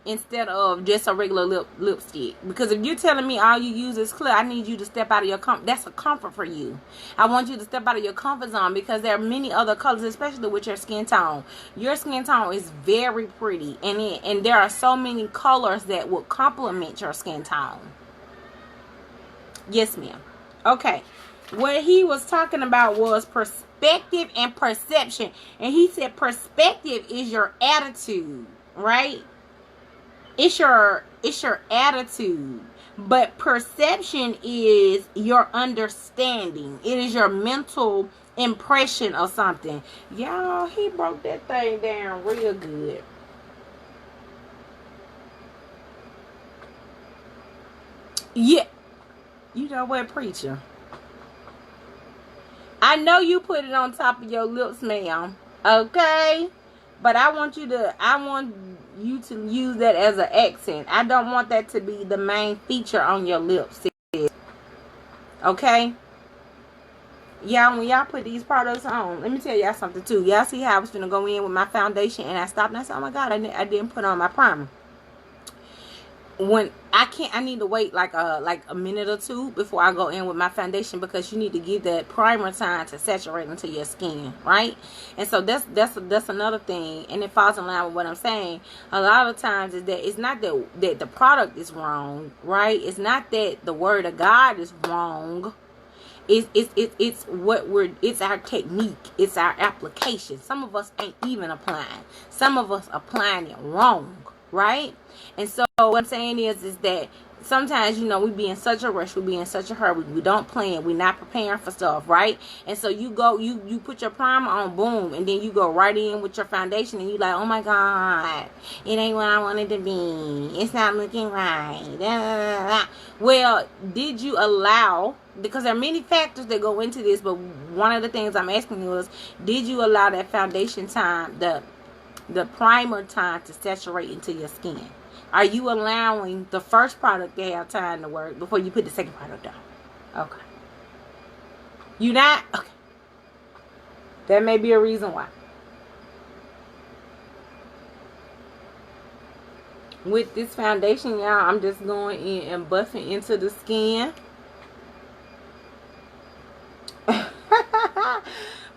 Instead of just a regular lipstick. Because if you're telling me all you use is clear, I need you to step out of your comfort. That's a comfort for you. I want you to step out of your comfort zone, because there are many other colors, especially with your skin tone. Your skin tone is very pretty, and there are so many colors that will complement your skin tone. Yes, ma'am. Okay. What he was talking about was perspective and perception. And he said perspective is your attitude, right? It's your attitude. But perception is your understanding. It is your mental impression of something. Y'all, he broke that thing down real good. Yeah. You know what, preacher? I know you put it on top of your lips, ma'am. Okay? But I want you to use that as an accent. I don't want that to be the main feature on your lips. Okay? Y'all, when y'all put these products on, let me tell y'all something too. Y'all see how I was finna go in with my foundation and I stopped and I said, oh my God, I didn't put on my primer. When I need to wait like a minute or two before I go in with my foundation, because you need to give that primer time to saturate into your skin, right? And so that's another thing, and it falls in line with what I'm saying. A lot of times is that it's not that the product is wrong, right? It's not that the word of God is wrong. It's our technique, it's our application. Some of us ain't even applying. Some of us applying it wrong, right? And so what I'm saying is that sometimes, we be in such a rush, we be in such a hurry, we don't plan, we're not preparing for stuff, right? And so you put your primer on, boom, and then you go right in with your foundation and you like, oh my God, it ain't what I wanted to be, it's not looking right. Well, did you allow, because there are many factors that go into this, but one of the things I'm asking you was, did you allow that foundation time, the primer time to saturate into your skin? Are you allowing the first product to have time to work before you put the second product on? Okay. You not? Okay. That may be a reason why. With this foundation, y'all, I'm just going in and buffing into the skin.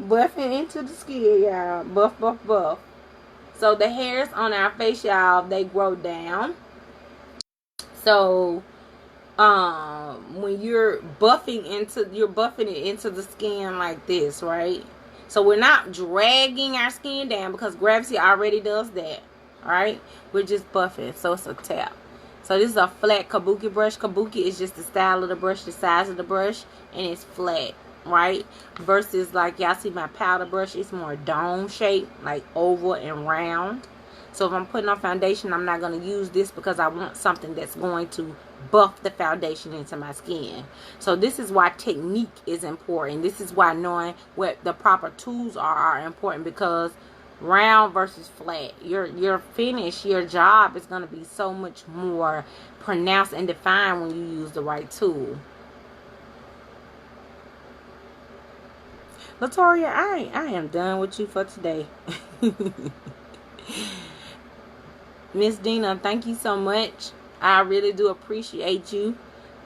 Buffing into the skin, y'all. Buff, buff, buff. So the hairs on our face, y'all, they grow down. So when you're buffing it into the skin like this, right? So we're not dragging our skin down because gravity already does that. Alright? We're just buffing. So it's a tap. So this is a flat kabuki brush. Kabuki is just the style of the brush, the size of the brush, and it's flat, right? Versus like y'all see my powder brush, it's more dome shape, like oval and round. So if I'm putting on foundation, I'm not going to use this because I want something that's going to buff the foundation into my skin. So this is why technique is important. This is why knowing what the proper tools are important, because round versus flat, your finish, your job is going to be so much more pronounced and defined when you use the right tool. Latoria, I am done with you for today. Miss Dina, thank you so much. I really do appreciate you.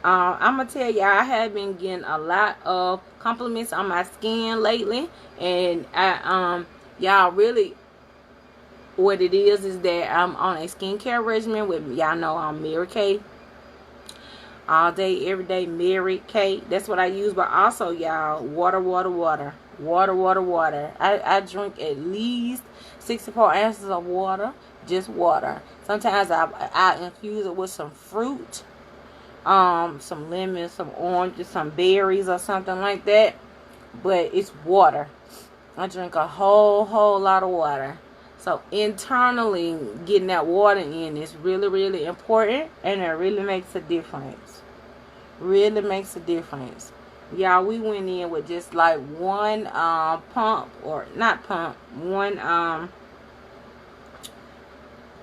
I'm gonna tell you, I have been getting a lot of compliments on my skin lately, and y'all really, what it is that I'm on a skincare regimen with, y'all know I'm Mary Kay. All day, every day, Mary Kay. That's what I use. But also, y'all, water. I drink at least 64 ounces of water. Just water. Sometimes I infuse it with some fruit, some lemons, some oranges, some berries, or something like that. But it's water. I drink a whole lot of water. So internally, getting that water in is really, really important, and it really makes a difference. Really makes a difference. Y'all, we went in with just like one pump, or not pump, one I'm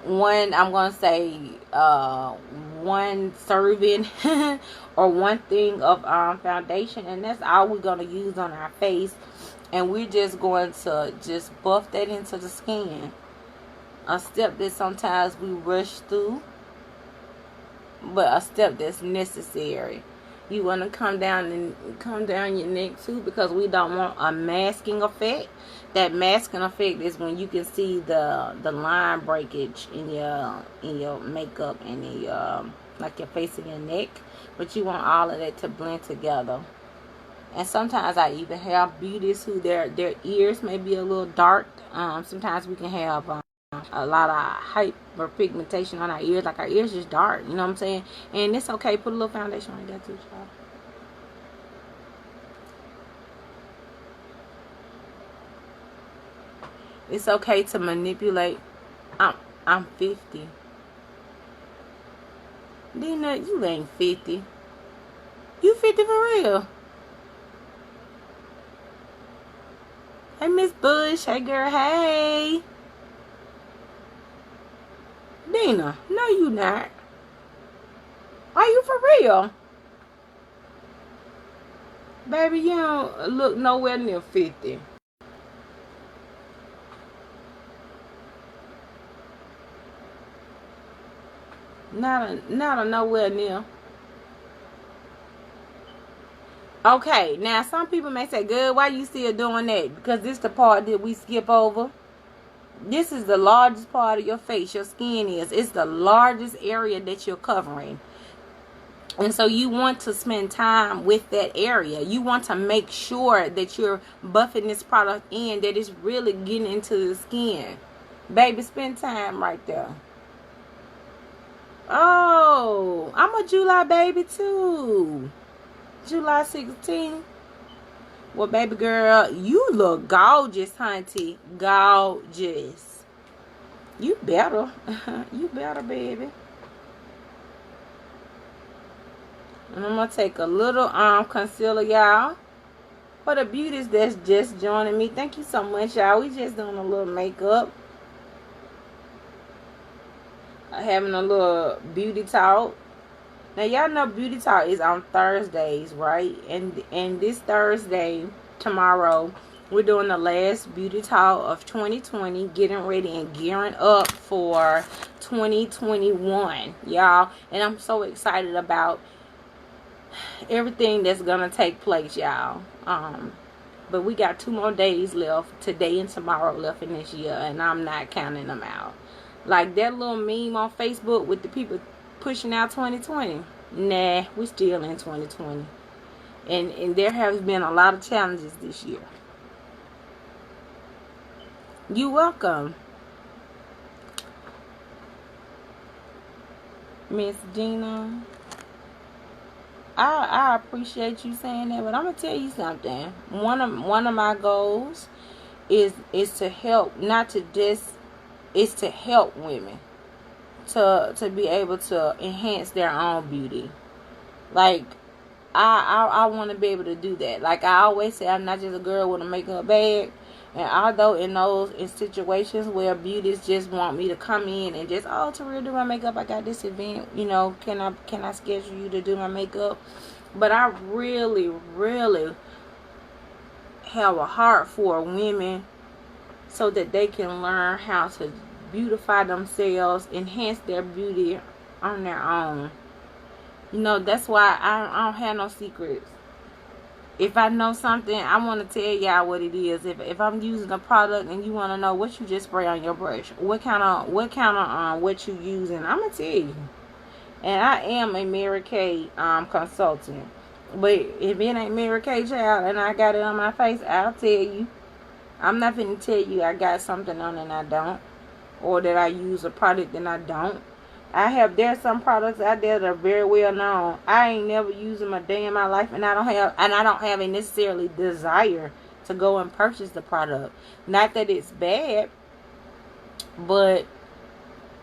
gonna say one serving or one thing of foundation, and that's all we're gonna use on our face. And we're just going to just buff that into the skin. A step that sometimes we rush through, but a step that's necessary. You want to come down your neck too, because we don't want a masking effect. That masking effect is when you can see the line breakage in your makeup and in your like your face and your neck. But you want all of that to blend together. And sometimes I even have beauties who their ears may be a little dark. Sometimes we can have a lot of hyperpigmentation on our ears, like our ears just dark, you know what I'm saying? And it's okay, put a little foundation on that too, child. It's okay to manipulate. I'm 50. Dina, you ain't 50. You 50 for real. Hey, Miss Bush. Hey, girl. Hey. Dina, no, you not. Are you for real? Baby, you don't look nowhere near 50. Not a nowhere near. Okay, now some people may say, good, why you still doing that? Because this is the part that we skip over. This is the largest part of your face, your skin is. It's the largest area that you're covering. And so you want to spend time with that area. You want to make sure that you're buffing this product in, that it's really getting into the skin. Baby, spend time right there. Oh, I'm a July baby too. July 16th. Well, baby girl, you look gorgeous, hunty. Gorgeous. You better. You better, baby. And I'm going to take a little concealer, y'all. For the beauties that's just joining me, thank you so much, y'all. We just doing a little makeup. Having a little beauty talk. Now, y'all know beauty talk is on Thursdays, right? And this Thursday, tomorrow, we're doing the last beauty talk of 2020. Getting ready and gearing up for 2021, y'all. And I'm so excited about everything that's gonna take place, y'all. But we got 2 more days left, today and tomorrow left in this year, and I'm not counting them out. Like that little meme on Facebook with the people pushing out 2020. Nah, we still in 2020. And there has been a lot of challenges this year. You're welcome. Miss Gina. I appreciate you saying that, but I'm gonna tell you something. One of my goals is to help, not to just, is to help women to be able to enhance their own beauty. Like I want to be able to do that. Like I always say, I'm not just a girl with a makeup bag. And although in situations where beauties just want me to come in and just, oh, Taria, do my makeup, I got this event, you know, can I schedule you to do my makeup? But I really, really have a heart for women so that they can learn how to beautify themselves, enhance their beauty on their own. You know, that's why I don't have no secrets. If I know something, I want to tell y'all what it is. If I'm using a product and you want to know what you just spray on your brush, what kind of what you using, I'm gonna tell you. And I am a Mary Kay consultant. But if it ain't Mary Kay, child, and I got it on my face, I'll tell you. I'm not finna tell you I got something on and I don't, or that I use a product and I don't. There's some products out there that are very well known. I ain't never used them a day in my life, and I don't have a necessarily desire to go and purchase the product. Not that it's bad, but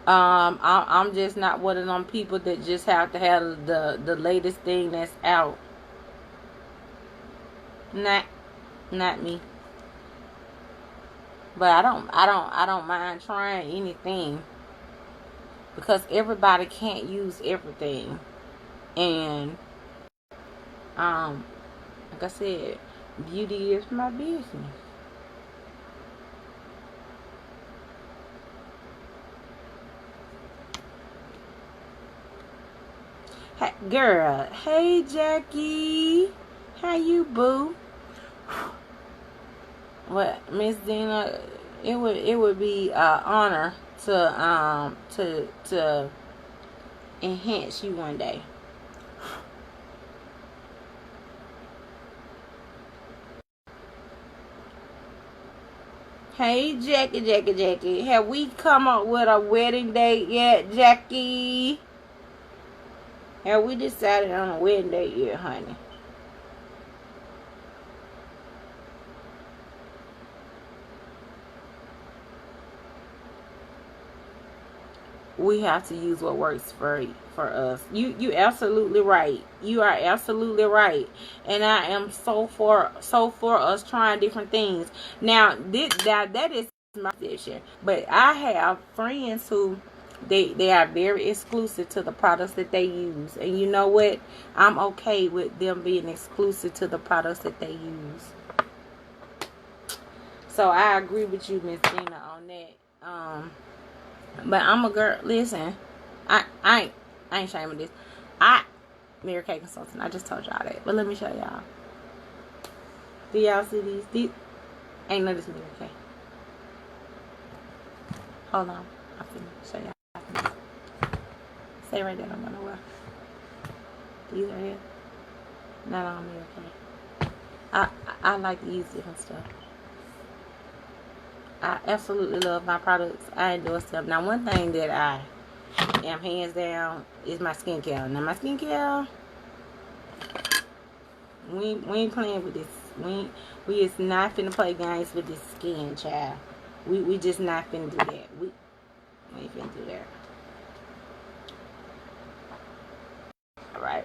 I'm just not one of them people that just have to have the latest thing that's out. Not me. But I don't mind trying anything. Because everybody can't use everything. And like I said, beauty is my business. Hey, girl. Hey, Jackie. How you, boo? What, Miss Dina? It would be an honor to enhance you one day. Hey, Jackie. Have we come up with a wedding date yet, Jackie? Have we decided on a wedding date yet, honey? We have to use what works for us. You absolutely right. You are absolutely right. And I am so for us trying different things. Now that is my position. But I have friends who they are very exclusive to the products that they use. And you know what? I'm okay with them being exclusive to the products that they use. So I agree with you, Miss Gina, on that. But I'm a girl. Listen, I ain't ashamed of this. Mary Kay consultant. I just told y'all that. But let me show y'all. Do y'all see these? These ain't none of this Mary Kay. Hold on. I'm finna show y'all. Stay right there. I'm gonna wear. These are here. Not on Mary Kay. I like these different stuff. I absolutely love my products. I endorse them. Now, one thing that I am hands down is my skincare. Now, my skincare, we ain't playing with this. We is not finna play games with this skin, child. We just not finna do that. We ain't finna do that. All right.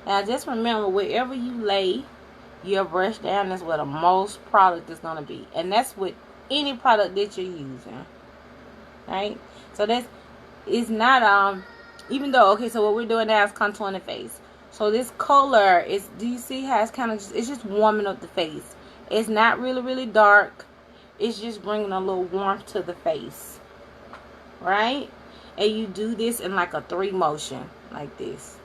Now, just remember, wherever you lay your brush down is where the most product is going to be. And that's with any product that you're using. Right? So it's not, even though, okay, so what we're doing now is contouring the face. So this color is, do you see how it's kind of it's just warming up the face. It's not really, really dark. It's just bringing a little warmth to the face. Right? And you do this in like a 3 motion, like this.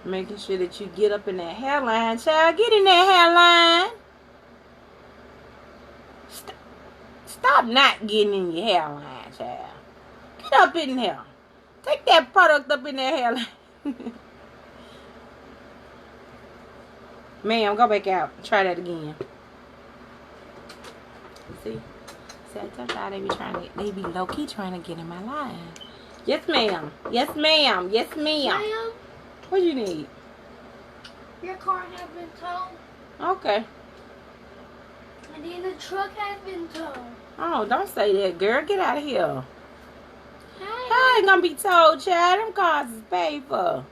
Making sure that you get up in that hairline, child. Get in that hairline. Stop not getting in your hairline, child. Get up in here. Take that product up in that hairline. Ma'am, go back out. Try that again. See, I told y'all they be low key trying to get in my line. Yes, ma'am. Yes, ma'am. Yes, ma'am. Ma'am, What do you need? your car has been towed. Okay. And then the truck has been towed. Oh, don't say that, girl. Get out of here. Hey. How ain't gonna be told, child? Them cars is paid for.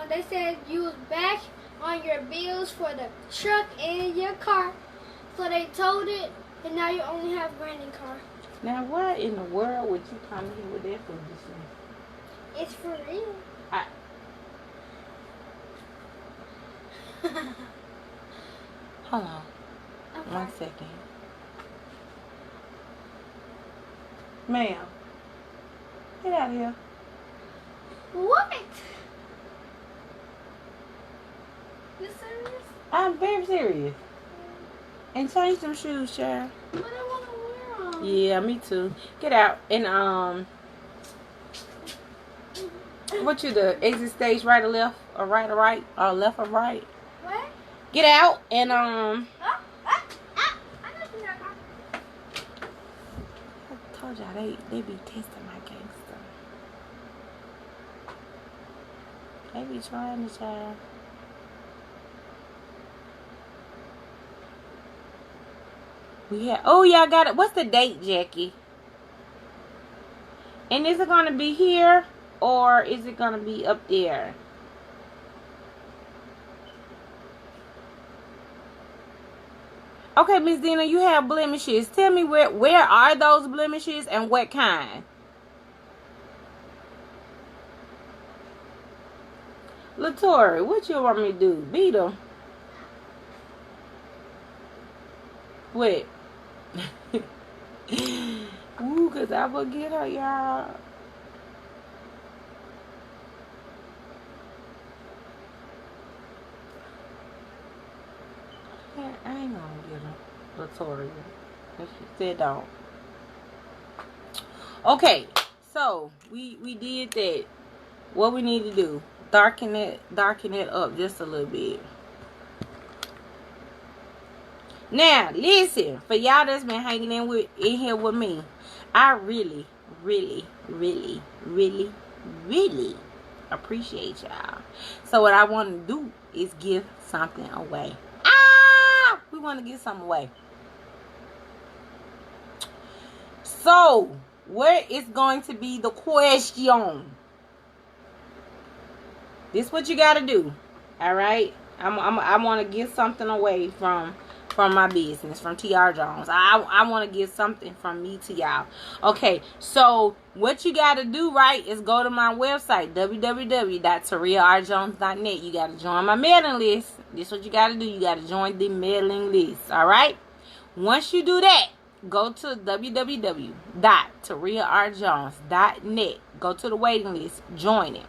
They said you was back on your bills for the truck and your car. So they towed it, and now you only have Brandon's car. Now, what in the world would you come here with that foolishness? It's for real. Hold on. Okay. 1 second. Ma'am. Get out of here. What? You serious? I'm very serious. And change them shoes, child. But I want to wear them. Yeah, me too. Get out. And, what you do? Exit stage right or left? Or right or right? Or left or right? What? Get out and, I know you're not. I told y'all they be testing my gangster. They be trying to, child. Oh, y'all got it. What's the date, Jackie? And is it going to be here or is it going to be up there? Okay, Miss Dina, you have blemishes. Tell me where are those blemishes and what kind? Latory, what you want me to do? Beat them? What? Ooh, cause I will get her, y'all. I ain't gonna get her, Latoria. She said don't. Okay, so we did that. What we need to do, darken it up just a little bit. Now listen, for y'all that's been hanging in here with me, I really appreciate y'all. So what I want to do is give something away. We want to give something away. So what is going to be the question? This is what you got to do. All right, I want to give something away from my business, from T.R.Jones. I want to give something from me to y'all. Okay, so what you got to do, right, is go to my website, www.TariaRJones.net. You got to join my mailing list. This is what you got to do. You got to join the mailing list, all right? Once you do that, go to www.TariaRJones.net. Go to the waiting list. Join it.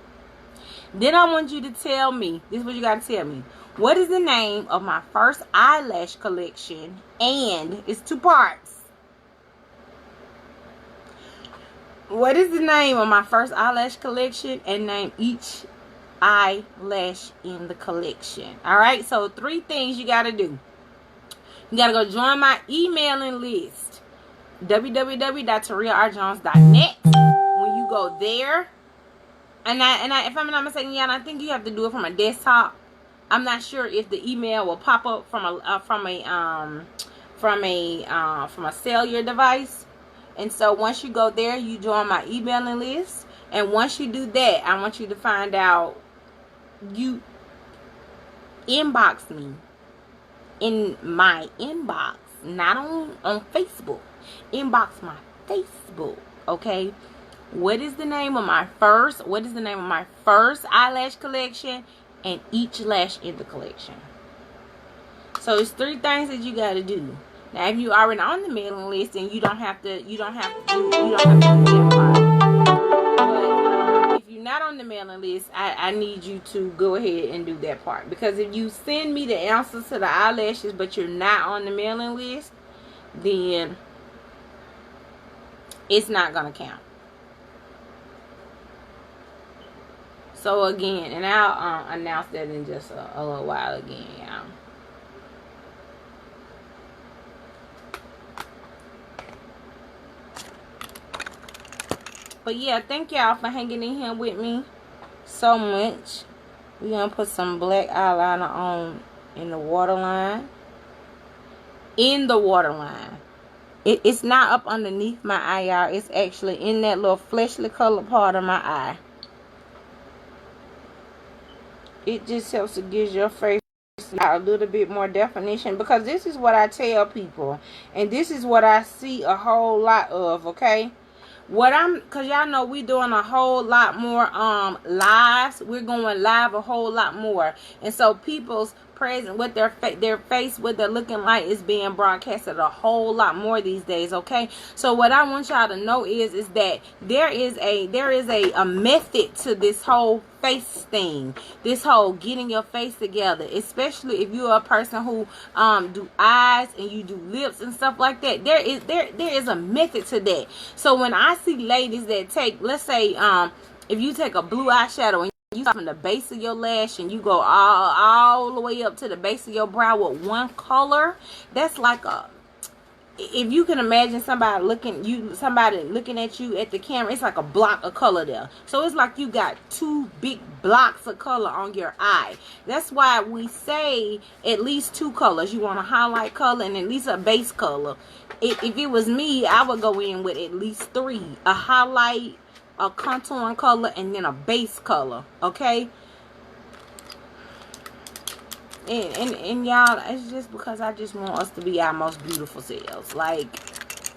Then I want you to tell me, this is what you got to tell me. What is the name of my first eyelash collection? And it's 2 parts. What is the name of my first eyelash collection? And name each eyelash in the collection. Alright, so 3 things you got to do. You got to go join my emailing list. www.TariaRJones.net. When you go there, and if I'm not mistaken, y'all, I think you have to do it from a desktop. I'm not sure if the email will pop up from a cellular device. And so once you go there, you join my emailing list. And once you do that, I want you to find out, you inbox me in my inbox, not on Facebook. Inbox my Facebook, okay? What is the name of my first eyelash collection and each lash in the collection? So it's 3 things that you got to do. Now, if you already on the mailing list, and you don't have to do that part. But if you're not on the mailing list, I need you to go ahead and do that part, because if you send me the answers to the eyelashes but you're not on the mailing list, then it's not gonna count. So again, and I'll announce that in just a little while again, y'all. But yeah, thank y'all for hanging in here with me so much. We're gonna put some black eyeliner on in the waterline. It's not up underneath my eye, y'all. It's actually in that little fleshly color part of my eye. It just helps to give your face a little bit more definition, because this is what I tell people, and this is what I see a whole lot of, okay? Because y'all know we doing a whole lot more lives. We're going live a whole lot more, and so people's present with their face, what they're looking like, is being broadcasted a whole lot more these days, okay? So what I want y'all to know is that there is a method to this whole face thing, this whole getting your face together, especially if you're a person who do eyes and you do lips and stuff like that. There is a method to that. So when I see ladies that take, let's say if you take a blue eyeshadow and you start from the base of your lash and you go all the way up to the base of your brow with one color, that's like if you can imagine somebody looking at you at the camera, it's like a block of color there. So it's like you got 2 big blocks of color on your eye. That's why we say at least 2 colors. You want a highlight color and at least a base color. If it was me, I would go in with at least 3. A highlight, a contouring color, and then a base color, okay? And y'all, it's just because I just want us to be our most beautiful selves. Like,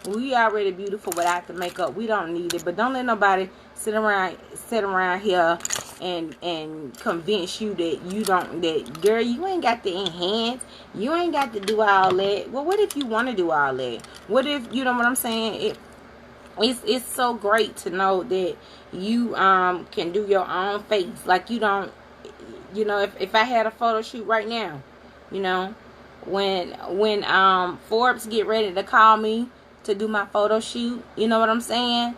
we already beautiful without the makeup. We don't need it. But don't let nobody sit around here and convince you that girl, you ain't got to enhance, you ain't got to do all that. Well, what if you want to do all that? What if, you know what I'm saying? It's so great to know that you can do your own face. Like, you don't, you know, if I had a photo shoot right now, you know, when Forbes get ready to call me to do my photo shoot, you know what I'm saying?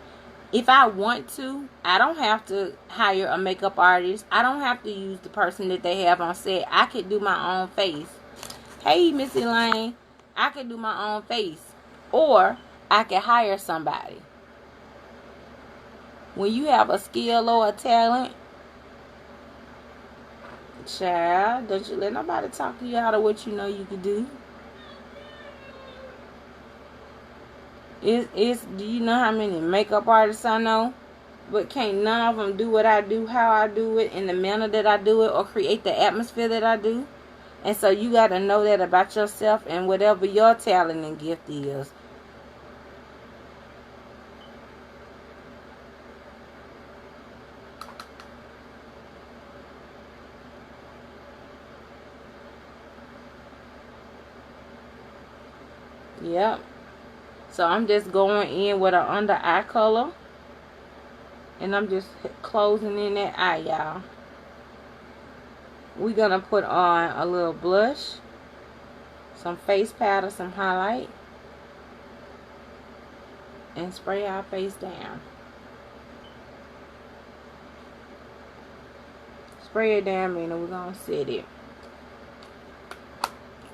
If I want to, I don't have to hire a makeup artist. I don't have to use the person that they have on set. I could do my own face. Hey, Miss Elaine, I could do my own face. Or I could hire somebody. When you have a skill or a talent, child, don't you let nobody talk to you out of what you know you can do. Do you know how many makeup artists I know? But can't none of them do what I do, how I do it, in the manner that I do it, or create the atmosphere that I do. And so you got to know that about yourself and whatever your talent and gift is. Yep. So I'm just going in with an under eye color. And I'm just closing in that eye, y'all. We're going to put on a little blush, some face powder, some highlight, and spray our face down. Spray it down, meaning we're going to set it.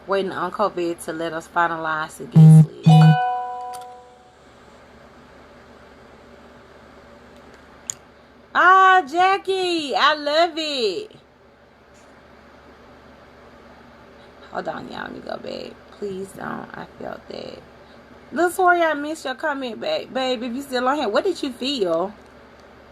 Waiting on COVID to let us finalize the guest list. Ah, Jackie, I love it. Hold on, y'all. Let me go back. Please don't. I felt that. Look, sorry I missed your comment back. Babe, if you still on here, what did you feel?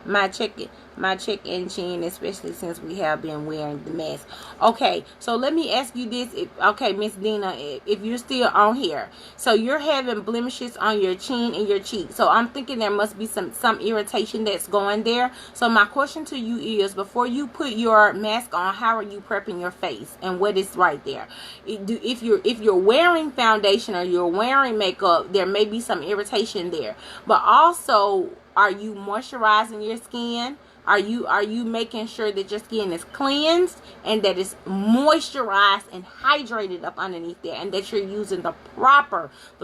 My check-in chin, especially since we have been wearing the mask. Okay, so let me ask you this. Okay, Miss Dina, if you're still on here, so you're having blemishes on your chin and your cheek. So I'm thinking there must be some irritation that's going there. So my question to you is, before you put your mask on, how are you prepping your face and what is right there? If you're wearing foundation or you're wearing makeup, there may be some irritation there. But also, are you moisturizing your skin? Are you making sure that your skin is cleansed and that it's moisturized and hydrated up underneath there, and that you're using the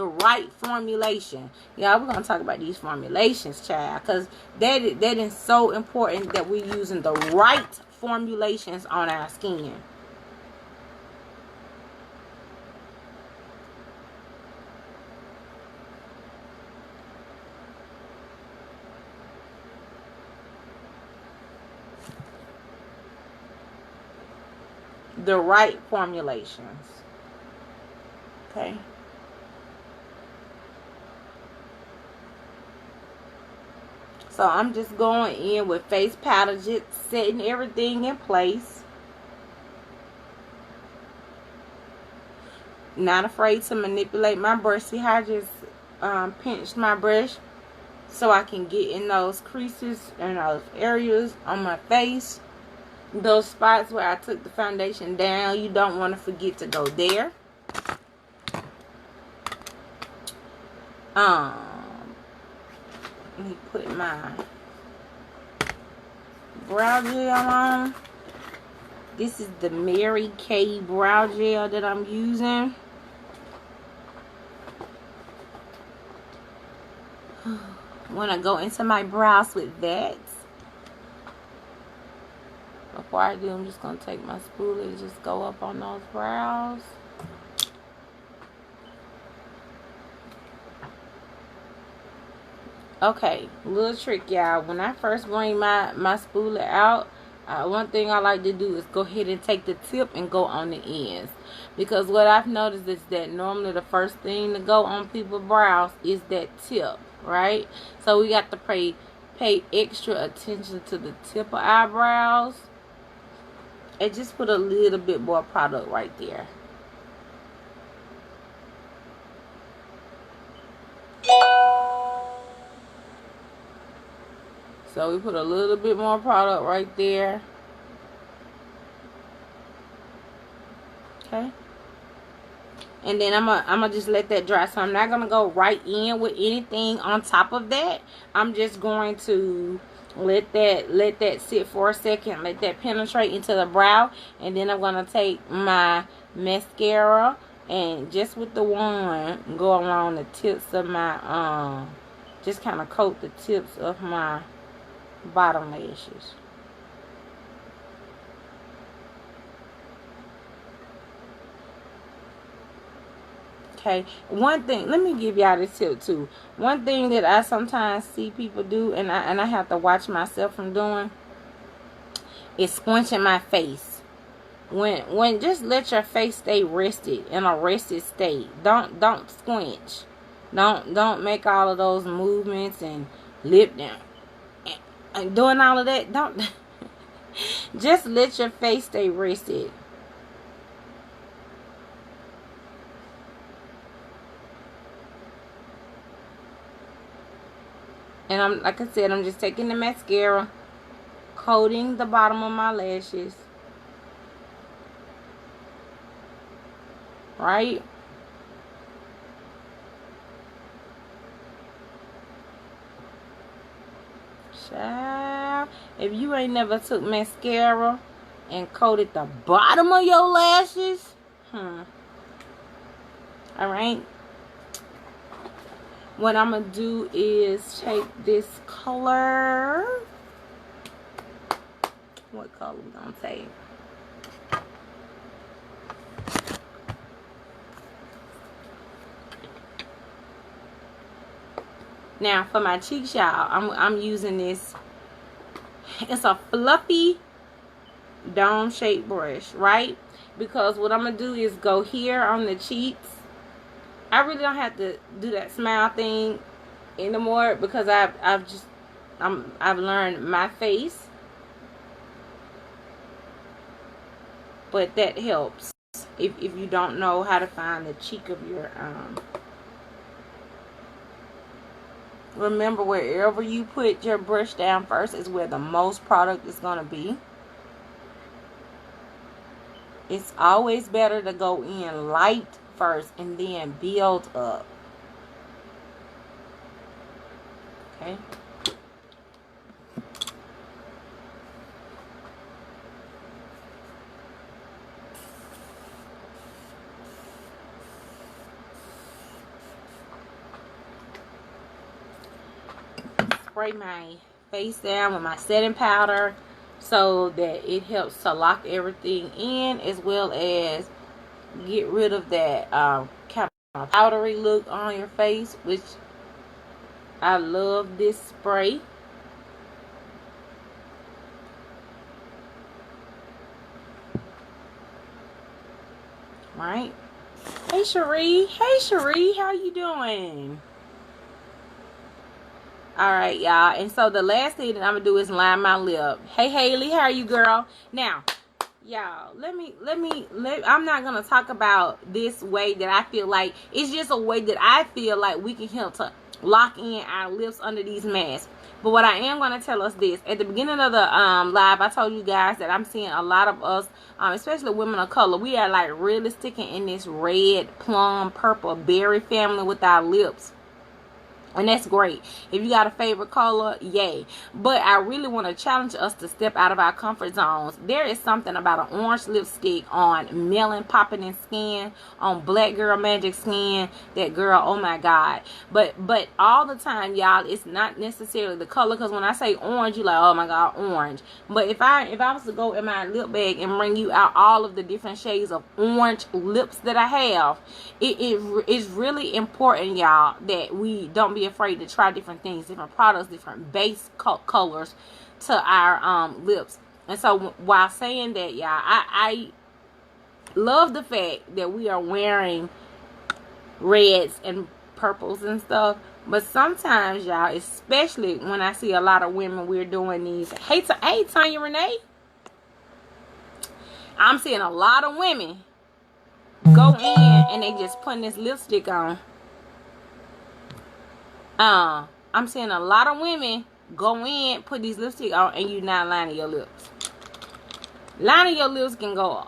right formulation? Yeah, we're gonna talk about these formulations, child, because that is so important, that we're using the right formulations on our skin. The right formulations. Okay. So I'm just going in with face powder, just setting everything in place. Not afraid to manipulate my brush. See how I just pinched my brush so I can get in those creases and those areas on my face. Those spots where I took the foundation down, you don't want to forget to go there. Let me put my brow gel on. This is the Mary Kay brow gel that I'm using. When I go into my brows with that, before I do, I'm just going to take my spoolie and just go up on those brows. Okay, little trick, y'all. When I first bring my spoolie out, one thing I like to do is go ahead and take the tip and go on the ends. Because what I've noticed is that normally the first thing to go on people's brows is that tip, right? So we got to pay extra attention to the tip of our brows. And just put a little bit more product right there. So we put a little bit more product right there. Okay. And then I'm gonna just let that dry. So I'm not gonna go right in with anything on top of that. I'm just going to let that sit for a second, let that penetrate into the brow, and then I'm gonna take my mascara And just with the wand, go along the tips of my, just kind of coat the tips of my bottom lashes. Okay, one thing, let me give y'all this tip too. One thing that I sometimes see people do, and I have to watch myself from doing, is squinching my face. When just let your face stay rested, in a rested state. Don't squinch. Don't make all of those movements and lip down and doing all of that. Don't just let your face stay rested. And I'm, like I said, I'm just taking the mascara, coating the bottom of my lashes. Right? Child, if you ain't never took mascara and coated the bottom of your lashes, alright. What I'm going to do is take this color. What color we going to take? Now, for my cheeks, y'all, I'm using this. It's a fluffy dome-shaped brush, right? Because what I'm going to do is go here on the cheeks. I really don't have to do that smile thing anymore because I've learned my face, but that helps if you don't know how to find the cheek of your remember, wherever you put your brush down first is where the most product is going to be. It's always better to go in light first and then build up. Okay. Spray my face down with my setting powder so that it helps to lock everything in, as well as get rid of that kind of powdery look on your face, which I love this spray. Right? Hey Cherie. Hey Cherie, how you doing? Alright, y'all. And so the last thing that I'm gonna do is line my lip. Hey Haley, how are you, girl? Now, y'all, I'm not gonna talk about this way that I feel like. It's just a way that I feel like we can help to lock in our lips under these masks. But what I am gonna tell us this, at the beginning of the live, I told you guys that I'm seeing a lot of us, especially women of color, we are like really sticking in this red, plum, purple, berry family with our lips. And that's great. If you got a favorite color, yay. But I really want to challenge us to step out of our comfort zones. There is something about an orange lipstick on melon popping in skin, on black girl magic skin, that girl, oh my God. But all the time, y'all, it's not necessarily the color. Because when I say orange, you like, oh my God, orange. But if I was to go in my lip bag and bring you out all of the different shades of orange lips that I have, it is really important, y'all, that we don't be afraid to try different things, different products, different base colors to our lips. And so while saying that, y'all, I love the fact that we are wearing reds and purples and stuff. But sometimes, y'all, especially when I see a lot of women, we're doing these. Hey Tanya Renee. I'm seeing a lot of women go in and they just putting this lipstick on. I'm seeing a lot of women go in, put these lipstick on, and you not lining your lips. Lining your lips can go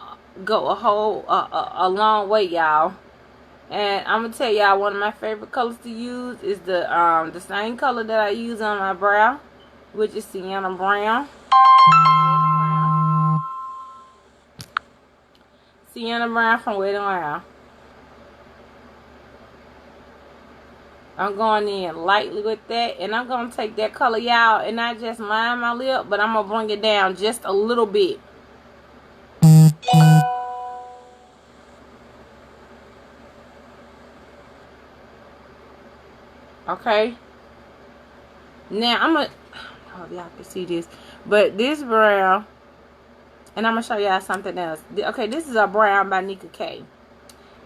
a long way, y'all. And I'm gonna tell y'all, one of my favorite colors to use is the same color that I use on my brow, which is sienna brown. Sienna brown from Wet n Wild. I'm going in lightly with that. And I'm going to take that color, y'all, and not just line my lip, but I'm going to bring it down just a little bit. Okay. Now, I'm going to... I don't know if y'all can see this. But this brown... And I'm going to show y'all something else. Okay, this is a brown by Nika K.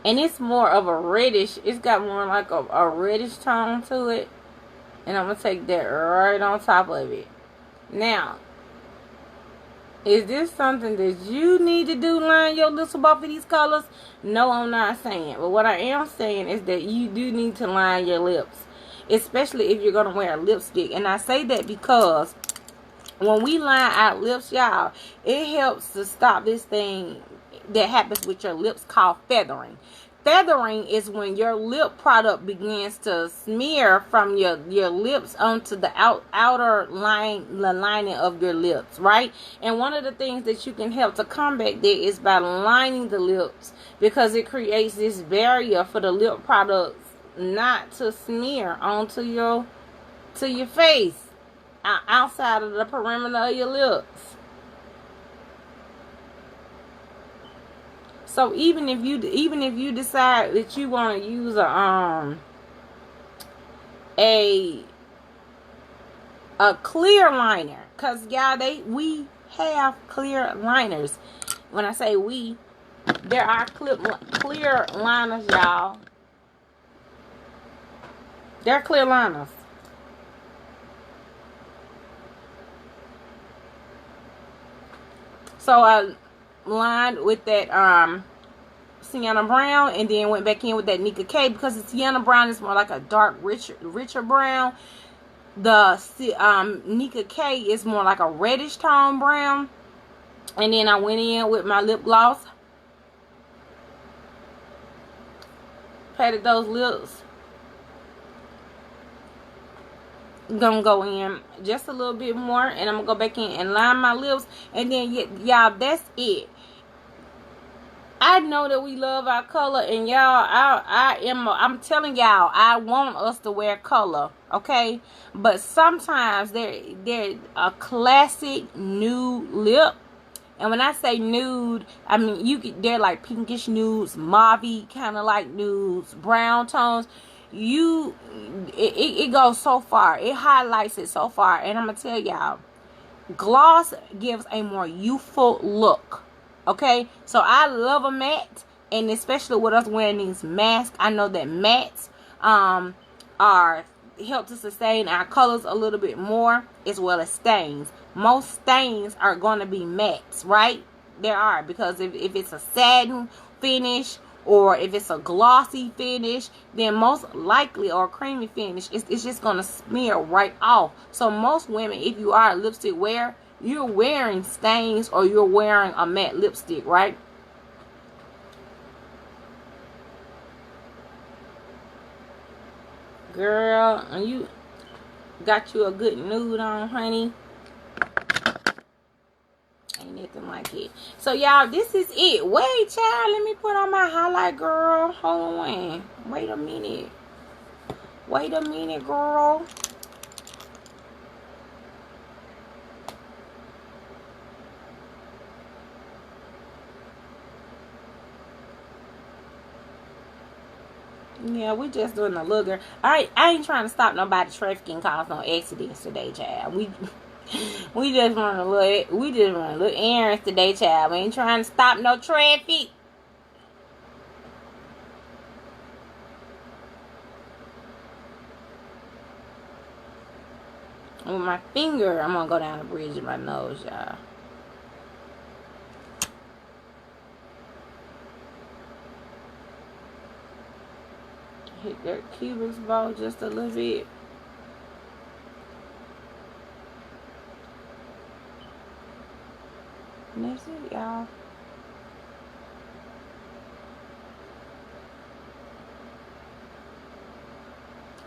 And it's more of a reddish. It's got more like a reddish tone to it. And I'm going to take that right on top of it. Now, is this something that you need to do, line your lips with both of these colors? No, I'm not saying. But what I am saying is that you do need to line your lips. Especially if you're going to wear a lipstick. And I say that because when we line our lips, y'all, it helps to stop this thing that happens with your lips called feathering. Feathering is when your lip product begins to smear from your lips onto the outer lining of your lips, right? And one of the things that you can help to combat that is by lining the lips, because it creates this barrier for the lip products not to smear onto your face outside of the perimeter of your lips. So even if you decide that you want to use a clear liner, cause y'all, we have clear liners. When I say we, there are clear liners, y'all. They're clear liners. So I lined with that sienna brown, and then went back in with that Nika K, because the sienna brown is more like a dark, richer brown. The Nika K is more like a reddish tone brown. And then I went in with my lip gloss, patted those lips. Gonna go in just a little bit more, and I'm gonna go back in and line my lips, and then y'all, that's it. I know that we love our color, and y'all, I'm telling y'all, I want us to wear color, okay? But sometimes they're a classic nude lip. And when I say nude, I mean they're like pinkish nudes, mauve kind of like nudes, brown tones. It goes so far. It highlights it so far. And I'm gonna tell y'all, gloss gives a more youthful look. Okay, so I love a matte, and especially with us wearing these masks, I know that mattes are help to sustain our colors a little bit more, as well as stains. Most stains are going to be mattes, right? There are, because if it's a satin finish, or if it's a glossy finish, then most likely, or a creamy finish, it's just going to smear right off. So most women, if you are a lipstick wearer, you're wearing stains, or you're wearing a matte lipstick, right? Girl, and you got you a good nude on, honey. Ain't nothing like it. So y'all, this is it. Wait, child, let me put on my highlight, girl. Hold on. Wait a minute. Wait a minute, girl. Yeah, we just doing a little girl. I ain't trying to stop nobody trafficking, cause no accidents today, child. We just run a little errands today, child. We ain't trying to stop no traffic. With my finger, I'm gonna go down the bridge of my nose, y'all. Hit that cubix bow just a little bit. And that's it, y'all.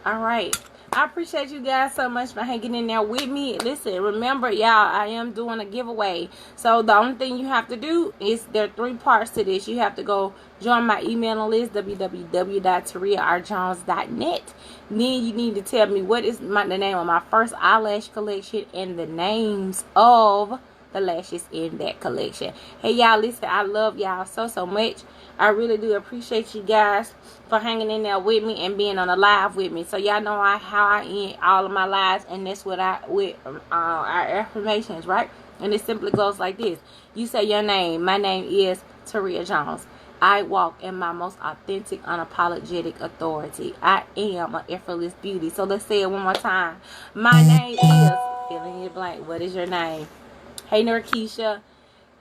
All right. I appreciate you guys so much for hanging in there with me. Listen, remember, y'all, I am doing a giveaway. So the only thing you have to do is, there are 3 parts to this. You have to go join my email list, www.T.R.Jones.net. Then you need to tell me what is the name of my first eyelash collection and the names of the lashes in that collection. Hey, y'all, listen, I love y'all so much. I really do appreciate you guys for hanging in there with me and being on the live with me. So y'all know how I end all of my lives, and that's what with our affirmations, right? And it simply goes like this. You say your name. My name is T.R.Jones. I walk in my most authentic, unapologetic authority. I am an effortless beauty. So let's say it one more time. My name is, fill in your blank. What is your name? Hey, Narkeisha.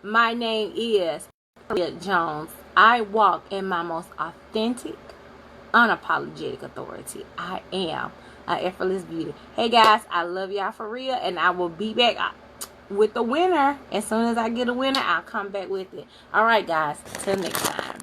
My name is T.R.Jones. I walk in my most authentic, unapologetic authority. I am an effortless beauty. Hey, guys, I love y'all for real, and I will be back with the winner. As soon as I get a winner, I'll come back with it. All right, guys. Till next time.